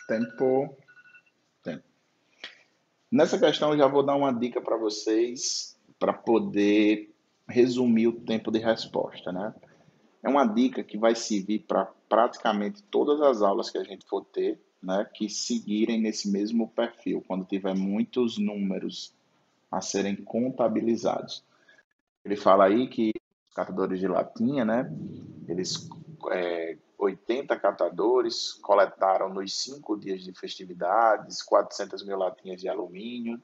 Tempo. Tempo. Nessa questão, eu já vou dar uma dica para vocês para poder resumir o tempo de resposta, né? É uma dica que vai servir para praticamente todas as aulas que a gente for ter, né, que seguirem nesse mesmo perfil, quando tiver muitos números a serem contabilizados. Ele fala aí que os catadores de latinha, né, eles 80 catadores coletaram nos 5 dias de festividades 400 mil latinhas de alumínio.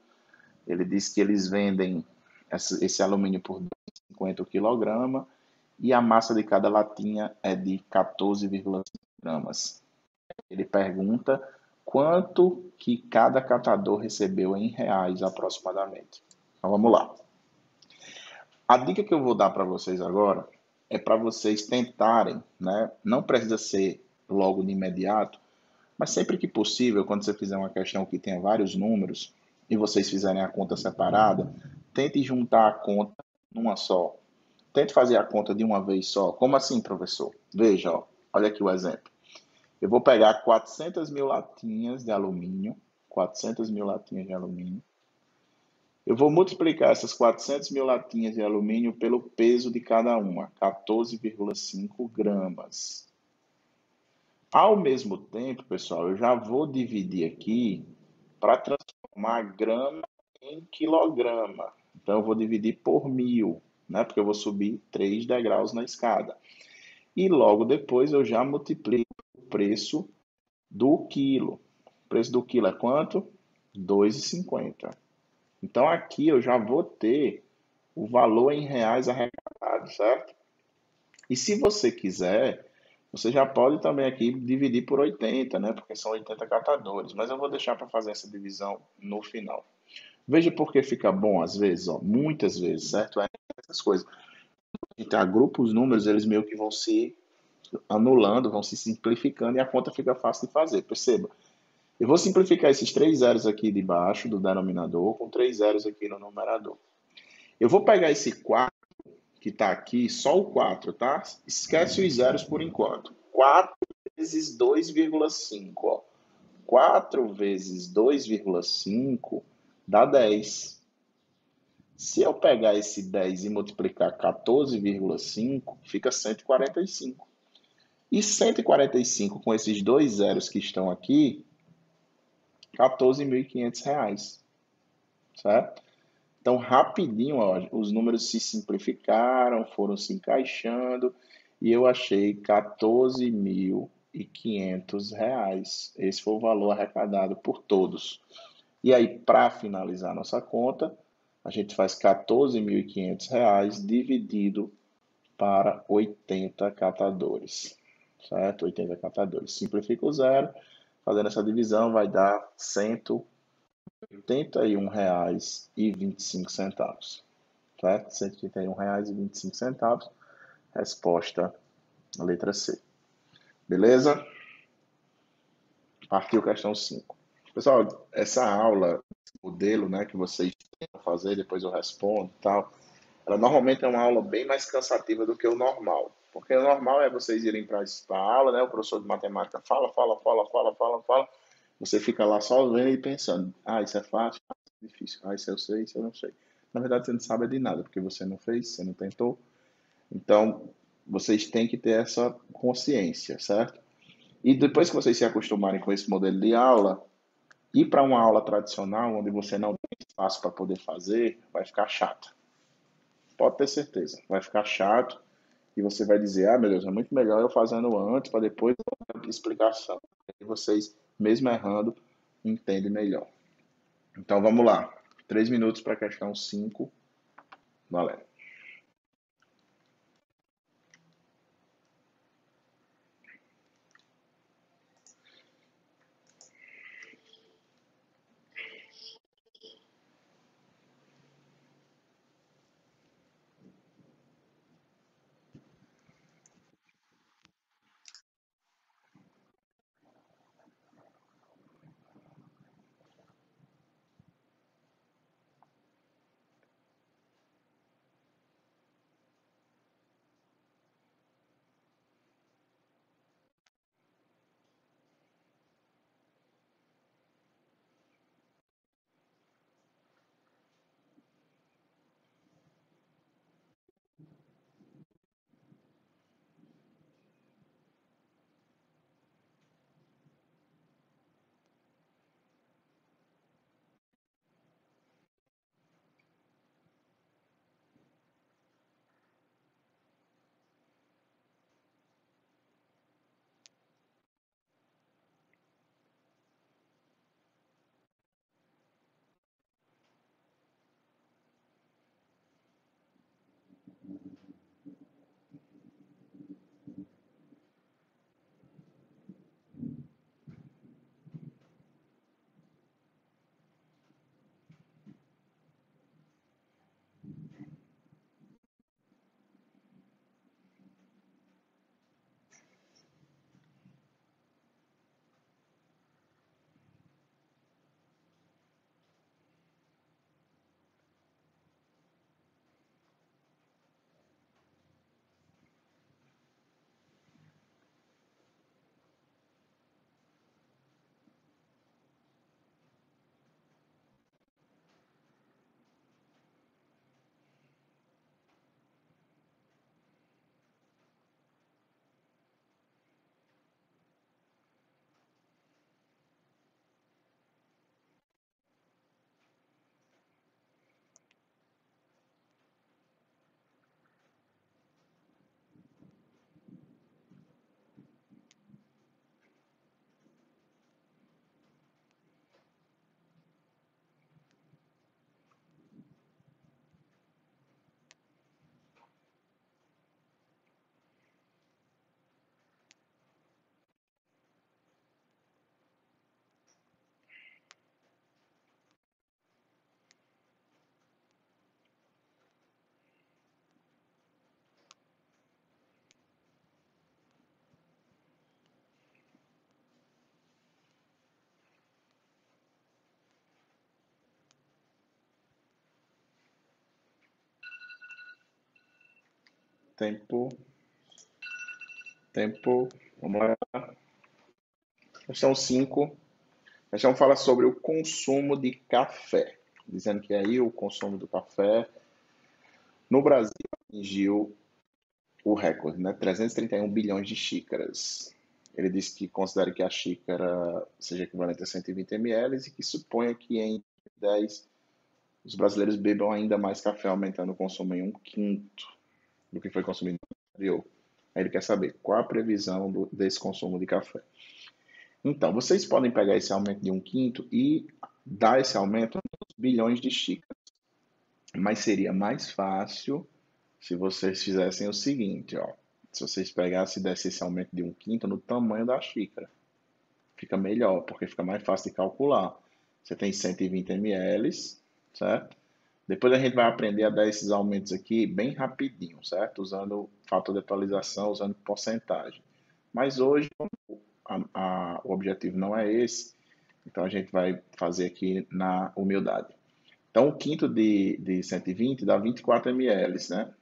Ele diz que eles vendem esse alumínio por 50 kg e a massa de cada latinha é de 14,5 gramas. Ele pergunta quanto que cada catador recebeu em reais aproximadamente. Então vamos lá. A dica que eu vou dar para vocês agora é para vocês tentarem, né? Não precisa ser logo de imediato, mas sempre que possível, quando você fizer uma questão que tenha vários números e vocês fizerem a conta separada, tente juntar a conta numa só. Tente fazer a conta de uma vez só. Como assim, professor? Veja, ó, olha aqui o exemplo. Eu vou pegar 400 mil latinhas de alumínio, 400 mil latinhas de alumínio. Eu vou multiplicar essas 400 mil latinhas de alumínio pelo peso de cada uma, 14,5 gramas. Ao mesmo tempo, pessoal, eu já vou dividir aqui para transformar grama em quilograma. Então, eu vou dividir por 1.000, né? Porque eu vou subir 3 degraus na escada. E logo depois eu já multiplico o preço do quilo. O preço do quilo é quanto? R$ 2,50. Então, aqui eu já vou ter o valor em reais arrecadado, certo? E se você quiser, você já pode também aqui dividir por 80, né? Porque são 80 catadores. Mas eu vou deixar para fazer essa divisão no final. Veja porque fica bom às vezes, ó, muitas vezes, certo? Essas coisas. A gente agrupa os números, eles meio que vão se anulando, vão se simplificando e a conta fica fácil de fazer. Perceba. Eu vou simplificar esses 3 zeros aqui de baixo do denominador com 3 zeros aqui no numerador. Eu vou pegar esse 4 que está aqui, só o 4, tá? Esquece os zeros por enquanto. 4 vezes 2,5, ó. 4 vezes 2,5 dá 10. Se eu pegar esse 10 e multiplicar 14,5, fica 145. E 145 com esses dois zeros que estão aqui, R$ 14.500, certo? Então, rapidinho, ó, os números se simplificaram, foram se encaixando e eu achei R$ 14.500. Esse foi o valor arrecadado por todos. E aí, para finalizar nossa conta, a gente faz R$ 14.500 dividido para 80 catadores, certo? 80 catadores. Simplifica o zero, fazendo essa divisão vai dar R$ 181,25, certo? R$ 181,25. Resposta, a letra C. Beleza? Partiu questão 5. Pessoal, essa aula, esse modelo, né, que vocês tentam fazer, depois eu respondo e tal, ela normalmente é uma aula bem mais cansativa do que o normal. Porque o normal é vocês irem para a aula, né, o professor de matemática fala, você fica lá só vendo e pensando, ah, isso é fácil, ah, isso é difícil, ah, isso eu sei, isso eu não sei. Na verdade, você não sabe de nada, porque você não fez, você não tentou. Então, vocês têm que ter essa consciência, certo? E depois que vocês se acostumarem com esse modelo de aula, ir para uma aula tradicional, onde você não tem espaço para poder fazer, vai ficar chato. Pode ter certeza, vai ficar chato e você vai dizer, ah, meu Deus, é muito melhor eu fazendo antes para depois dar explicação. E vocês, mesmo errando, entendem melhor. Então vamos lá. 3 minutos para a questão 5. Valeu. Tempo. Vamos lá. Questão 5. A questão fala sobre o consumo de café. Dizendo que aí o consumo do café no Brasil atingiu o recorde, né? 331 bilhões de xícaras. Ele disse que considera que a xícara seja equivalente a 120 ml e que suponha que em 10 os brasileiros bebam ainda mais café, aumentando o consumo em 1/5 do que foi consumido no anterior. Aí ele quer saber qual a previsão desse consumo de café. Então, vocês podem pegar esse aumento de 1/5 e dar esse aumento nos bilhões de xícaras. Mas seria mais fácil se vocês fizessem o seguinte, ó. Se vocês pegassem e dessem esse aumento de 1/5 no tamanho da xícara. Fica melhor, porque fica mais fácil de calcular. Você tem 120 ml, certo? Depois a gente vai aprender a dar esses aumentos aqui bem rapidinho, certo? Usando o fator de atualização, usando porcentagem. Mas hoje o objetivo não é esse, então a gente vai fazer aqui na humildade. Então, 1/5 de 120 dá 24 ml, né?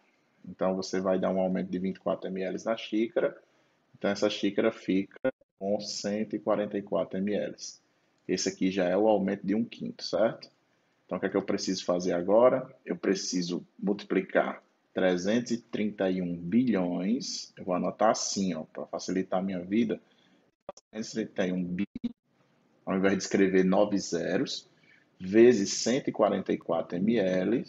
Então, você vai dar um aumento de 24 ml na xícara. Então, essa xícara fica com 144 ml. Esse aqui já é o aumento de 1/5, certo? Então, o que é que eu preciso fazer agora? Eu preciso multiplicar 331 bilhões. Eu vou anotar assim, ó, para facilitar a minha vida. 331 bi, ao invés de escrever 9 zeros, vezes 144 ml,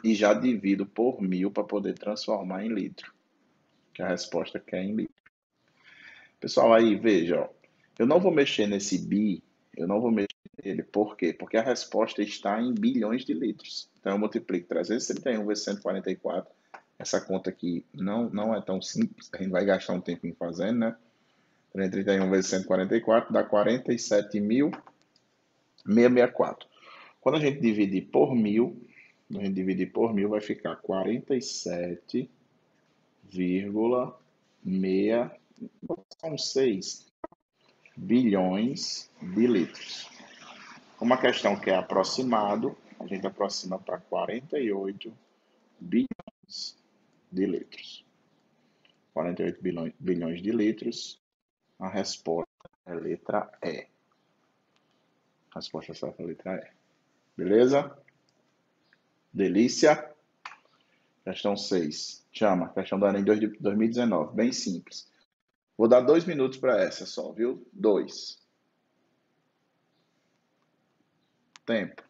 e já divido por 1000 para poder transformar em litro, que a resposta que é em litro. Pessoal, aí veja, ó, eu não vou mexer nesse bi, eu não vou mexer nele, por quê? Porque a resposta está em bilhões de litros. Então eu multiplico 331 vezes 144, essa conta aqui não é tão simples, a gente vai gastar um tempinho fazendo, né? 331 vezes 144 dá 47.664. Quando a gente dividir por 1000, vai ficar 47,6 bilhões de litros. Como a questão que é aproximado, a gente aproxima para 48 bilhões de litros. 48 bilhões de litros. A resposta é a letra E. A resposta certa é a letra E. Beleza? Delícia? Questão 6. Chama. Questão do Enem de 2019. Bem simples. Vou dar 2 minutos para essa só, viu? 2. Tempo.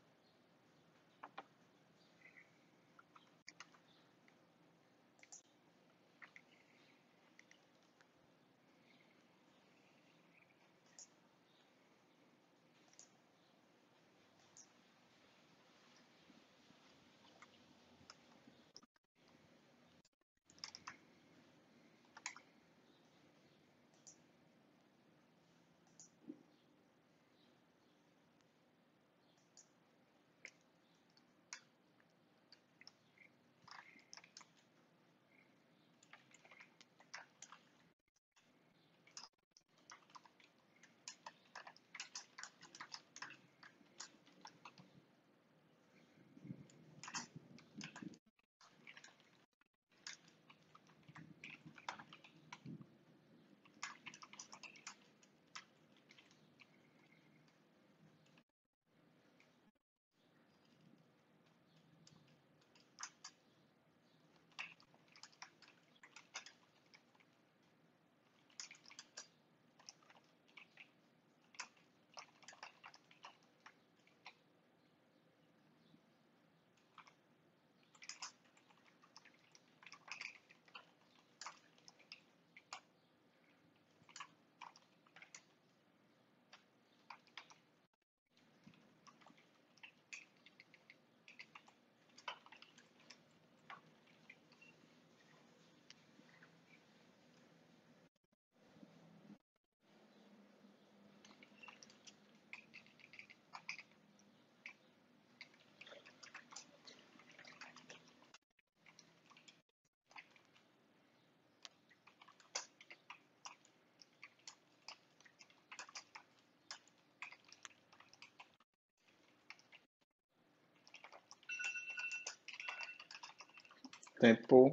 Tempo.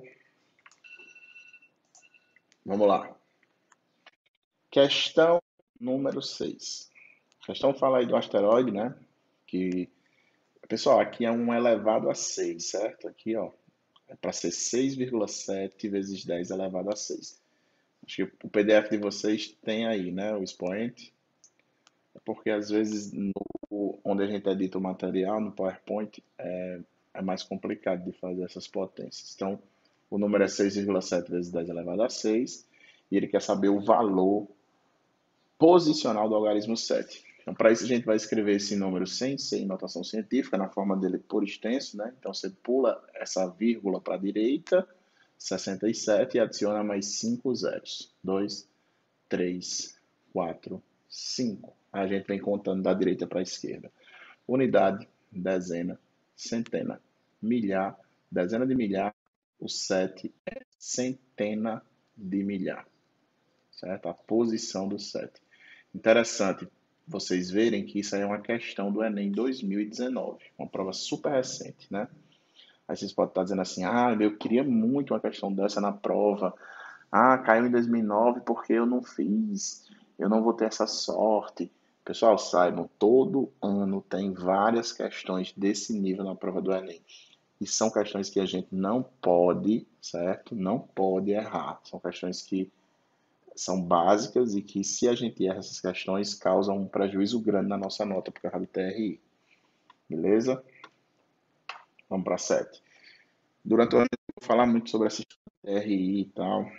Vamos lá. Questão número 6. A questão fala aí do asteroide, né? Que, pessoal, aqui é 1 elevado a 6, certo? Aqui, ó, é para ser 6,7 vezes 10 elevado a 6. Acho que o PDF de vocês tem aí, né? O expoente. É porque às vezes onde a gente edita o material, no PowerPoint, é mais complicado de fazer essas potências. Então, o número é 6,7 vezes 10 elevado a 6 e ele quer saber o valor posicional do algarismo 7. Então, para isso, a gente vai escrever esse número sem ser em notação científica, na forma dele por extenso, né? Então, você pula essa vírgula para a direita, 67, e adiciona mais 5 zeros. 2, 3, 4, 5. A gente vem contando da direita para a esquerda. Unidade, dezena, centena. Milhar, dezena de milhar. O 7 é centena de milhar. Certo? A posição do 7. Interessante vocês verem que isso aí é uma questão do Enem 2019, uma prova super recente, né? Aí vocês podem estar dizendo assim, eu queria muito uma questão dessa na prova. Caiu em 2009 porque eu não fiz, eu não vou ter essa sorte. Pessoal, saibam, todo ano tem várias questões desse nível na prova do Enem. E são questões que a gente não pode, certo? Não pode errar. São questões que são básicas e que, se a gente erra essas questões, causam um prejuízo grande na nossa nota por causa do TRI. Beleza? Vamos para 7. Durante o ano, eu vou falar muito sobre essa TRI e tal.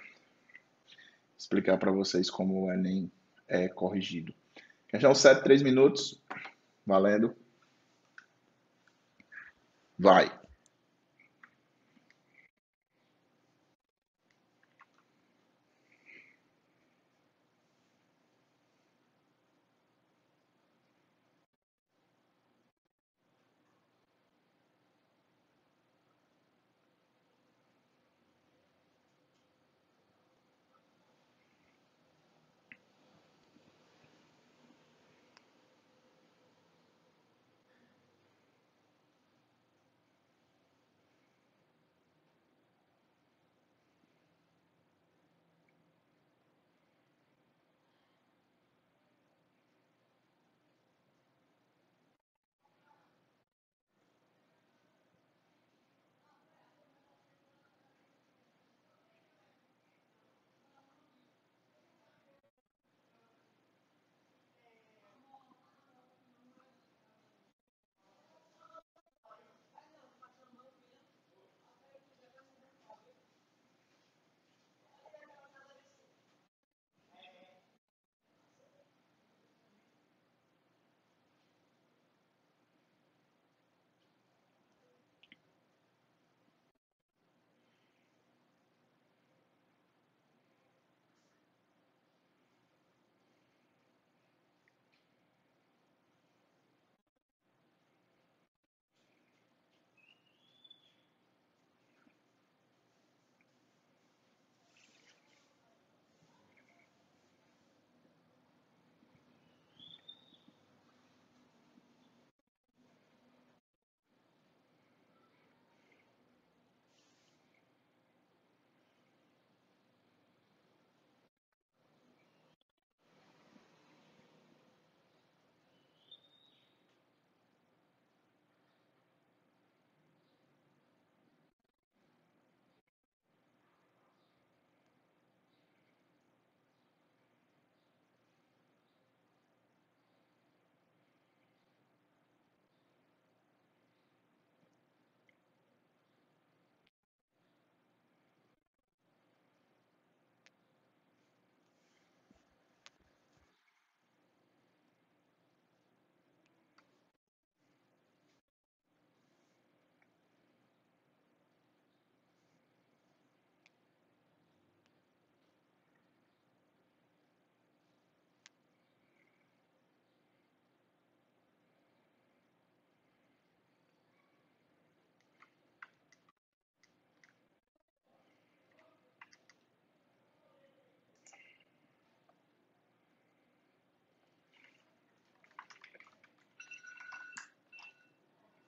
Explicar para vocês como o Enem é corrigido. Questão 7, 3 minutos. Valendo. Vai.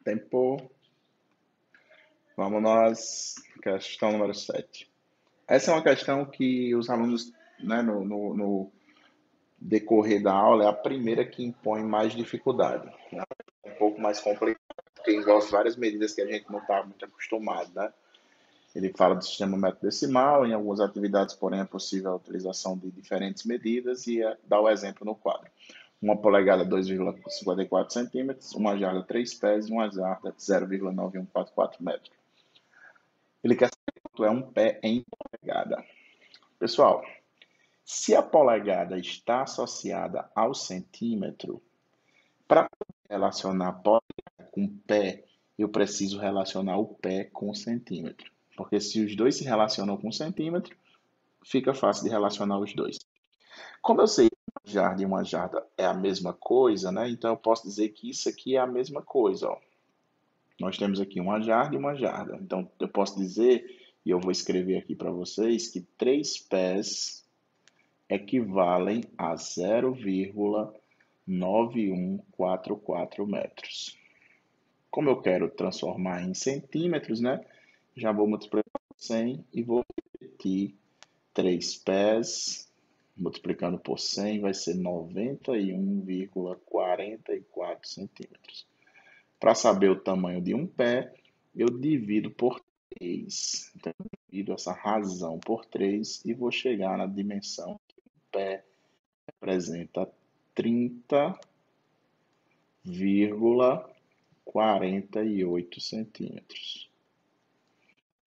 Tempo. Vamos nós, questão número 7. Essa é uma questão que os alunos, né, no decorrer da aula, é a primeira que impõe mais dificuldade. Né? Um pouco mais complicado, porque envolve várias medidas que a gente não está muito acostumado, né? Ele fala do sistema métrico decimal, em algumas atividades, porém, é possível a utilização de diferentes medidas e dá o exemplo no quadro. Uma polegada 2,54 centímetros, uma jarda 3 pés e uma jarda 0,9144 metros. Ele quer saber quanto é um pé em polegada. Pessoal, se a polegada está associada ao centímetro, para relacionar polegada com pé, eu preciso relacionar o pé com o centímetro. Porque se os dois se relacionam com centímetro, fica fácil de relacionar os dois. Como eu sei que uma jarda e uma jarda é a mesma coisa, né? Então eu posso dizer que isso aqui é a mesma coisa, ó. Nós temos aqui uma jarda e uma jarda. Então eu posso dizer, e eu vou escrever aqui para vocês, que 3 pés equivalem a 0,9144 metros. Como eu quero transformar em centímetros, né? Já vou multiplicar por 100 e vou repetir 3 pés multiplicando por 100 vai ser 91,44 centímetros. Para saber o tamanho de um pé, eu divido por 3. Então, eu divido essa razão por 3 e vou chegar na dimensão que um pé representa 30,48 centímetros.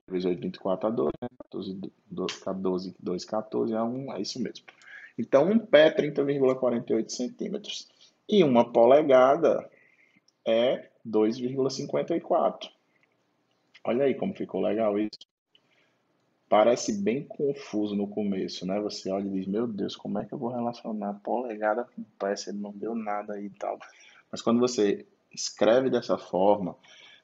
8, 24 a 2, 14, 2, 14 a 1, é isso mesmo. Então, um pé é 30,48 centímetros. E uma polegada é 2,54. Olha aí como ficou legal isso. Parece bem confuso no começo, né? Você olha e diz, meu Deus, como é que eu vou relacionar polegada com pé? Você não deu nada aí e tal. Mas quando você escreve dessa forma,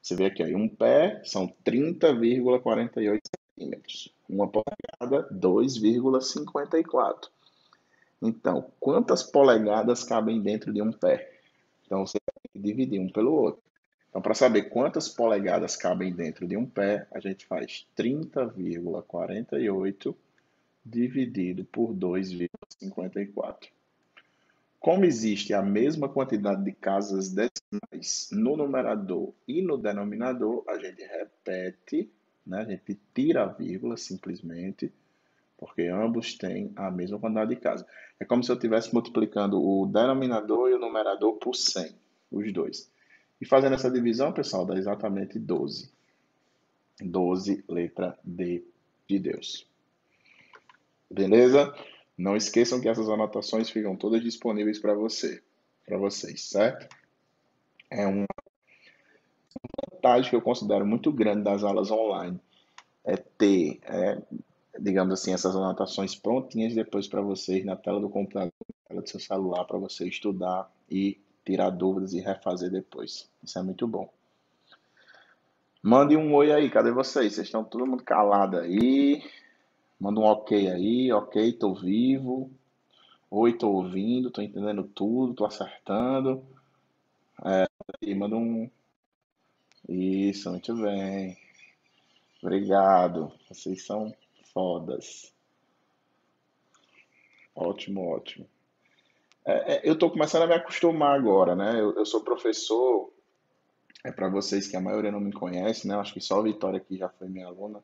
você vê aqui, ó, um pé são 30,48 centímetros. Uma polegada, 2,54. Então, quantas polegadas cabem dentro de um pé? Então, você tem que dividir um pelo outro. Então, para saber quantas polegadas cabem dentro de um pé, a gente faz 30,48 dividido por 2,54. Como existe a mesma quantidade de casas decimais no numerador e no denominador, a gente repete, né? A gente tira a vírgula simplesmente, porque ambos têm a mesma quantidade de casas. É como se eu estivesse multiplicando o denominador e o numerador por 100, os dois. E fazendo essa divisão, pessoal, dá exatamente 12. 12, letra D de Deus. Beleza? Não esqueçam que essas anotações ficam todas disponíveis para vocês, certo? É uma vantagem que eu considero muito grande das aulas online, é ter, digamos assim, essas anotações prontinhas depois para vocês na tela do computador, na tela do seu celular, para você estudar e tirar dúvidas e refazer depois. Isso é muito bom. Mande um oi aí, cadê vocês? Vocês estão todo mundo calado aí. Manda um ok aí, ok, tô vivo. Oi, tô ouvindo, tô entendendo tudo, tô acertando. E manda um. Isso, muito bem. Obrigado. Vocês são fodas. Ótimo, ótimo. Eu tô começando a me acostumar agora, né? Eu sou professor, para vocês que a maioria não me conhece, né? Acho que só a Vitória que já foi minha aluna.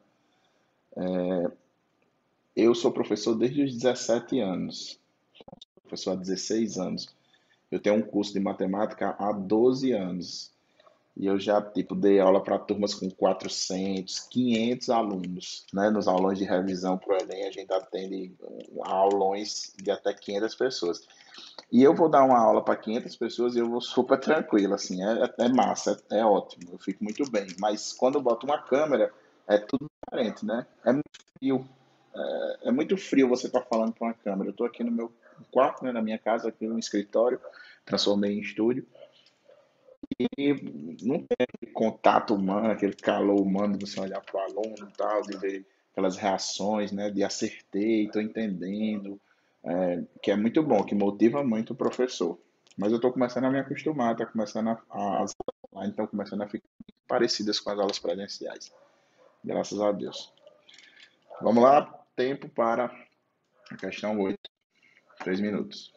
Eu sou professor desde os 17 anos. Professor há 16 anos. Eu tenho um curso de matemática há 12 anos. E eu já, tipo, dei aula para turmas com 400, 500 alunos, né? Nos aulões de revisão para o Enem, a gente atende aulões de até 500 pessoas. E eu vou dar uma aula para 500 pessoas e eu vou super tranquilo, assim, é massa, é ótimo, eu fico muito bem. Mas quando eu boto uma câmera, é tudo diferente, né? É muito frio, é muito frio você estar falando para uma câmera. Eu estou aqui no meu quarto, né, na minha casa, aqui no escritório, transformei em estúdio. E não tem aquele contato humano, aquele calor humano de você olhar para o aluno e tal, de ver aquelas reações, né, de acertei, estou entendendo, que é muito bom, que motiva muito o professor. Mas eu estou começando a me acostumar, tá começando as aulas online estão começando a ficar muito parecidas com as aulas presenciais. Graças a Deus. Vamos lá, tempo para a questão 8, 3 minutos.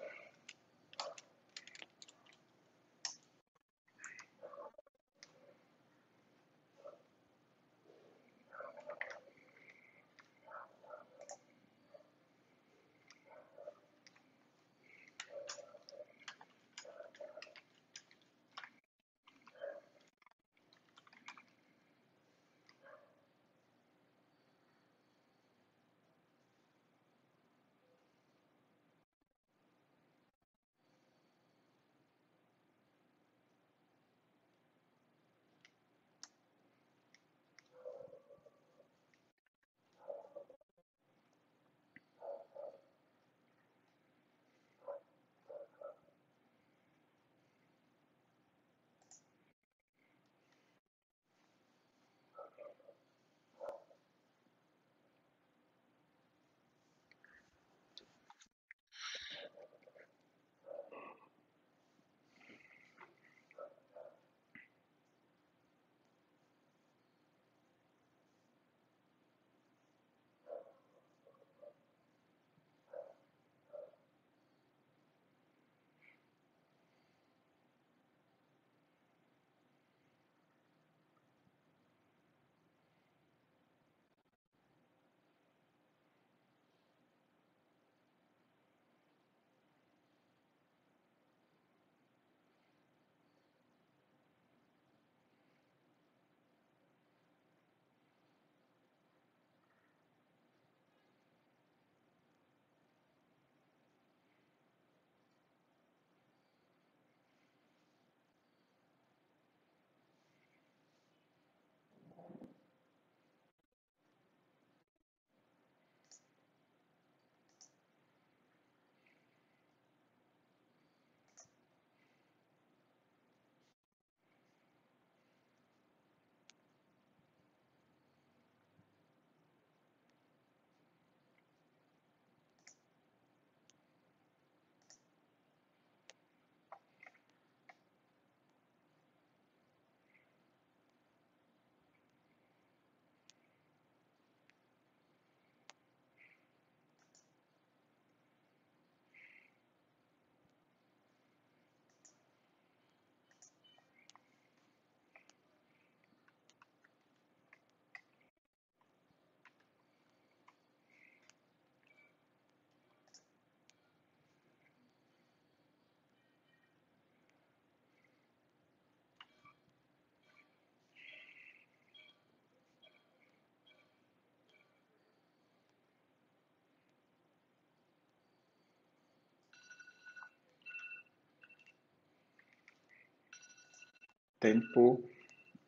Tempo.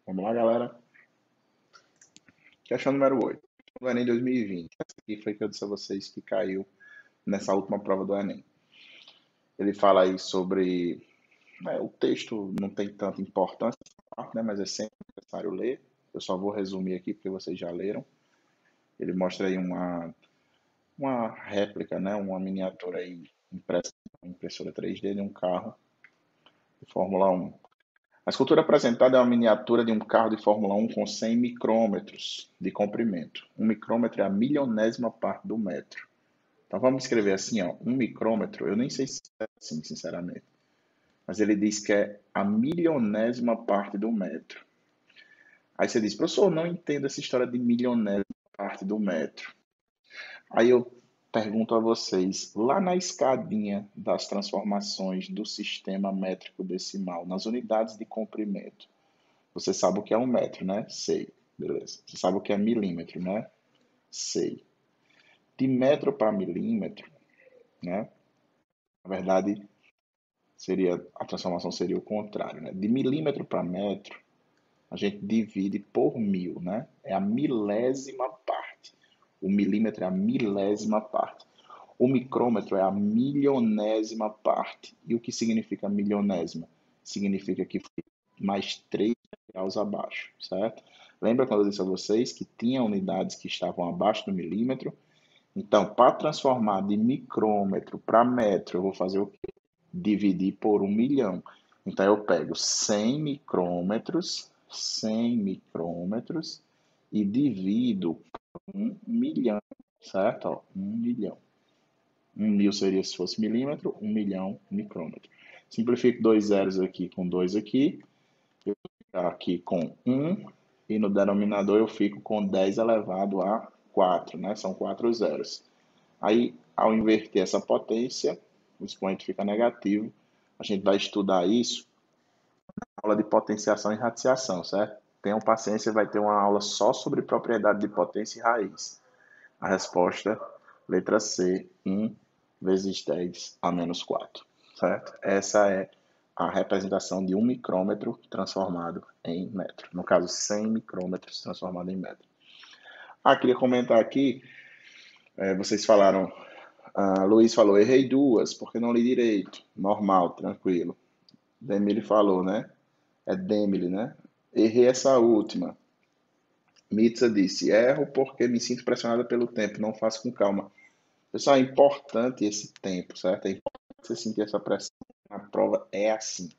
Vamos lá, galera. Questão número 8. Do Enem 2020. Essa aqui foi que eu disse a vocês que caiu nessa última prova do Enem. Ele fala aí sobre... o texto não tem tanta importância, né, mas é sempre necessário ler. Eu só vou resumir aqui porque vocês já leram. Ele mostra aí uma réplica, né, uma miniatura aí impressa em impressora 3D de um carro de Fórmula 1. A escultura apresentada é uma miniatura de um carro de Fórmula 1 com 100 micrômetros de comprimento. Um micrômetro é a milionésima parte do metro. Então vamos escrever assim, ó, um micrômetro, eu nem sei se é assim, sinceramente, mas ele diz que é a milionésima parte do metro. Aí você diz, professor, não entendo essa história de milionésima parte do metro. Aí eu pergunto a vocês, lá na escadinha das transformações do sistema métrico decimal, nas unidades de comprimento, você sabe o que é um metro, né? Sei. Beleza. Você sabe o que é milímetro, né? Sei. De metro para milímetro, né? Na verdade, a transformação seria o contrário, né? De milímetro para metro, a gente divide por 1000, né? É a milésima parte. O milímetro é a milésima parte. O micrômetro é a milionésima parte. E o que significa milionésima? Significa que foi mais 3 graus abaixo, certo? Lembra quando eu disse a vocês que tinha unidades que estavam abaixo do milímetro? Então, para transformar de micrômetro para metro, eu vou fazer o quê? Dividir por 1 milhão. Então, eu pego 100 micrômetros e divido por 1.000.000, certo? Ó, 1.000.000. 1.000 seria se fosse milímetro, 1.000.000 micrômetro. Simplifico 2 zeros aqui com 2 aqui, eu fico aqui com 1, e no denominador eu fico com 10 elevado a 4, né? São 4 zeros. Aí, ao inverter essa potência, o expoente fica negativo. A gente vai estudar isso na aula de potenciação e radiação, certo? Tenham paciência, vai ter uma aula só sobre propriedade de potência e raiz. A resposta, letra C, 1 vezes 10 a menos 4, certo? Essa é a representação de 1 micrômetro transformado em metro. No caso, 100 micrômetros transformado em metro. Queria comentar aqui, vocês falaram, Luiz falou, errei duas, porque não li direito. Normal, tranquilo. Demile falou, né? É Demile, né? Errei essa última. Mitza disse, erro porque me sinto pressionada pelo tempo, não faço com calma. Pessoal, é importante esse tempo, certo? É importante você sentir essa pressão. Na prova é assim.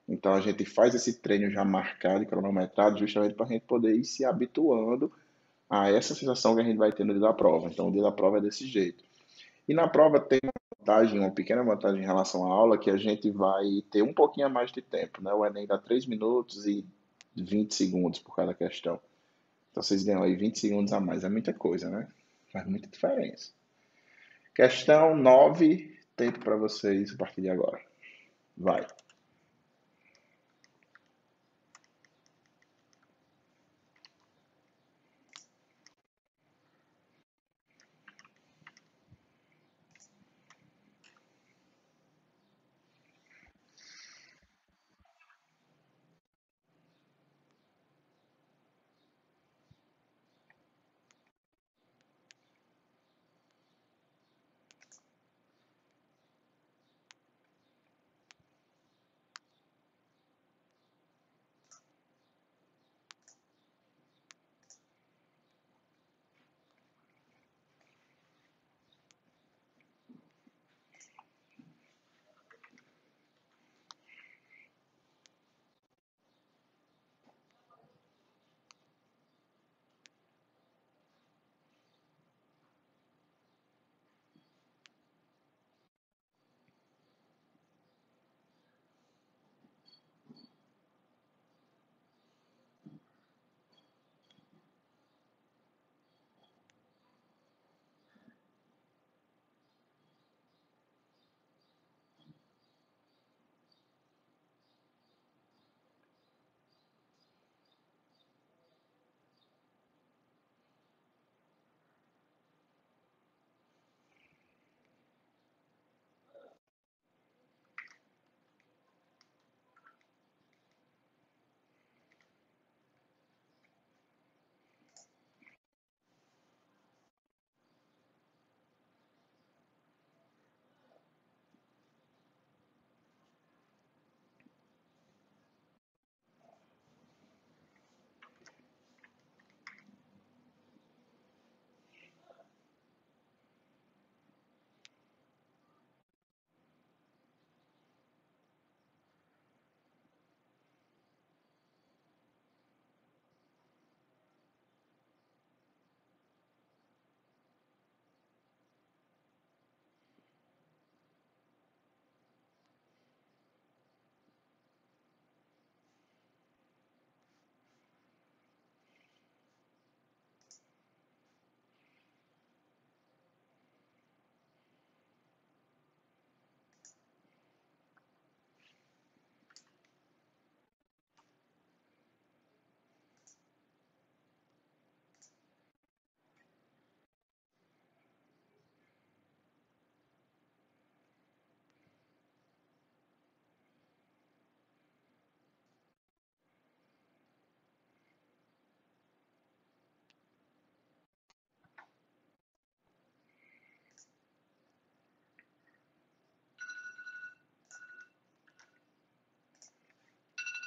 Então a gente faz esse treino já marcado e cronometrado justamente para a gente poder ir se habituando a essa sensação que a gente vai ter no dia da prova. Então o dia da prova é desse jeito. E na prova tem uma vantagem, uma pequena vantagem em relação à aula, que a gente vai ter um pouquinho a mais de tempo, né? O Enem dá 3 minutos e 20 segundos por cada questão. Então vocês ganham aí 20 segundos a mais. É muita coisa, né? Faz muita diferença. Questão 9, tempo para vocês a partir de agora. Vai.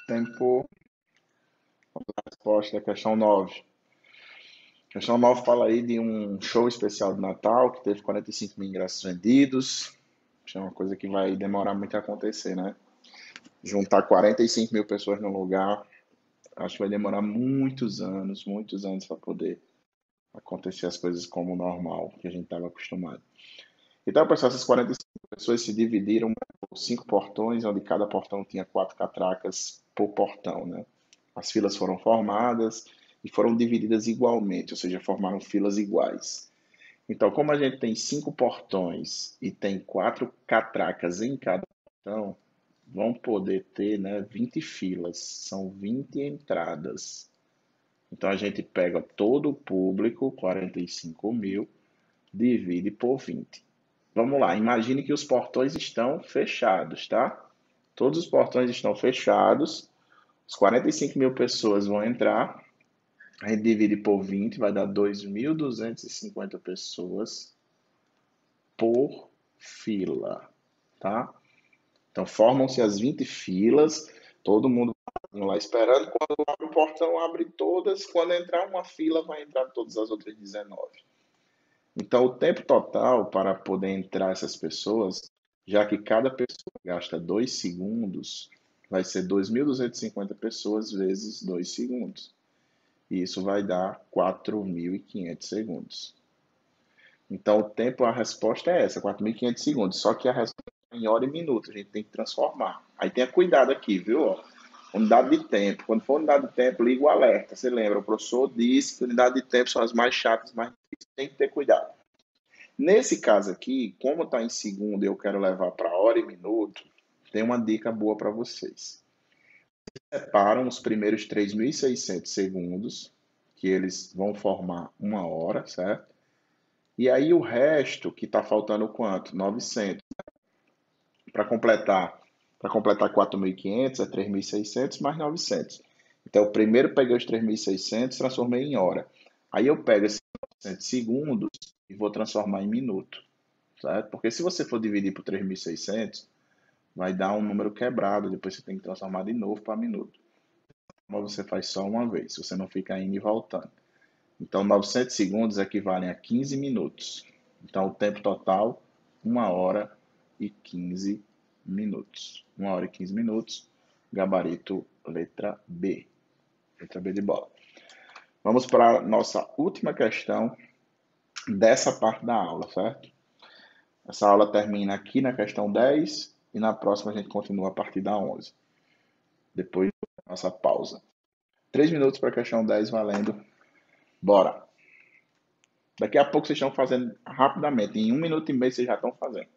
Tempo. Resposta da questão 9. Questão 9 fala aí de um show especial de Natal que teve 45 mil ingressos vendidos. Isso é uma coisa que vai demorar muito a acontecer, né? Juntar 45 mil pessoas no lugar Acho que vai demorar muitos anos para poder acontecer as coisas como normal, que a gente estava acostumado. Então, pessoal, essas 45 pessoas se dividiram por 5 portões, onde cada portão tinha 4 catracas por portão, né? As filas foram formadas e foram divididas igualmente, ou seja, formaram filas iguais. Então, como a gente tem 5 portões e tem 4 catracas em cada portão, vão poder ter, né, 20 filas, são 20 entradas. Então, a gente pega todo o público, 45 mil, divide por 20. Vamos lá, imagine que os portões estão fechados, tá? Todos os portões estão fechados, os 45 mil pessoas vão entrar, a gente divide por 20, vai dar 2.250 pessoas por fila, tá? Então formam-se as 20 filas, todo mundo lá esperando, quando abre o portão, abre todas, quando entrar uma fila, vai entrar todas as outras 19. Então, o tempo total para poder entrar essas pessoas, já que cada pessoa gasta 2 segundos, vai ser 2.250 pessoas vezes 2 segundos. E isso vai dar 4.500 segundos. Então, o tempo, a resposta é essa, 4.500 segundos. Só que a resposta é em hora e minuto, a gente tem que transformar. Aí tenha cuidado aqui, viu? Unidade de tempo. Quando for unidade de tempo, liga o alerta. Você lembra, o professor disse que unidade de tempo são as mais chatas, mas tem que ter cuidado. Nesse caso aqui, como está em segundo e eu quero levar para hora e minuto, tem uma dica boa para vocês. Separam os primeiros 3.600 segundos, que eles vão formar uma hora, certo? E aí o resto, que está faltando quanto? 900. Para completar 4.500 é 3.600 mais 900. Então, eu primeiro peguei os 3.600, transformei em hora. Aí eu pego esses 900 segundos e vou transformar em minuto, certo? Porque se você for dividir por 3.600, vai dar um número quebrado, depois você tem que transformar de novo para minuto. Mas você faz só uma vez, você não fica indo e voltando. Então, 900 segundos equivalem a 15 minutos. Então, o tempo total, 1 hora e 15 minutos. 1 hora e 15 minutos, gabarito letra B. Letra B de bola. Vamos para a nossa última questão dessa parte da aula, certo? Essa aula termina aqui na questão 10 e na próxima a gente continua a partir da 11. Depois da nossa pausa. 3 minutos para a questão 10 valendo. Bora! Daqui a pouco vocês estão fazendo rapidamente. Em 1 minuto e meio vocês já estão fazendo.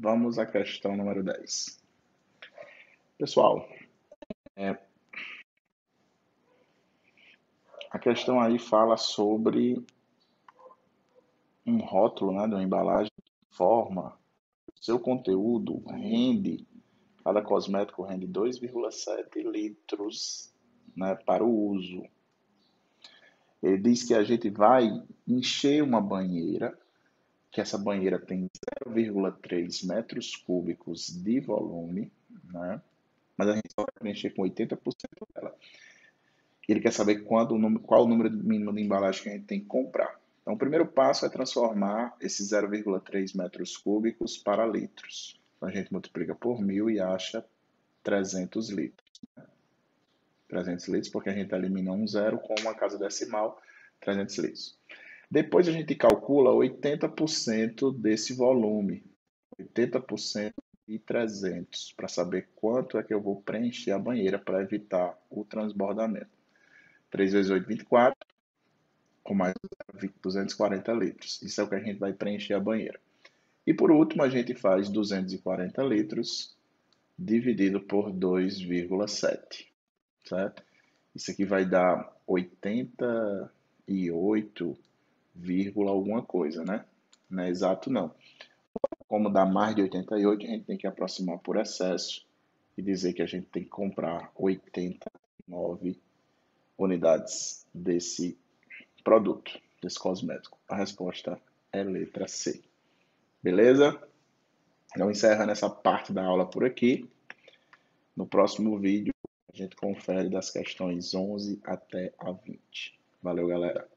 Vamos à questão número 10. Pessoal, a questão aí fala sobre um rótulo, né, de uma embalagem que informa seu conteúdo rende, cada cosmético rende 2,7 litros, né, para o uso. Ele diz que a gente vai encher uma banheira, que essa banheira tem 0,3 metros cúbicos de volume, né, mas a gente só vai preencher com 80% dela. Ele quer saber qual o número mínimo de embalagem que a gente tem que comprar. Então, o primeiro passo é transformar esses 0,3 metros cúbicos para litros. Então, a gente multiplica por 1.000 e acha 300 litros. 300 litros, porque a gente elimina um zero com uma casa decimal, 300 litros. Depois a gente calcula 80% desse volume, 80% de 300, para saber quanto é que eu vou preencher a banheira para evitar o transbordamento. 3 vezes 8, 24, com mais 240 litros. Isso é o que a gente vai preencher a banheira. E por último, a gente faz 240 litros dividido por 2,7, certo? Isso aqui vai dar 88, alguma coisa, né? Não é exato, não. Como dá mais de 88, a gente tem que aproximar por excesso e dizer que a gente tem que comprar 89 unidades desse produto, desse cosmético. A resposta é letra C. Beleza? Então, encerrando essa parte da aula por aqui. No próximo vídeo, a gente confere das questões 11 até a 20. Valeu, galera!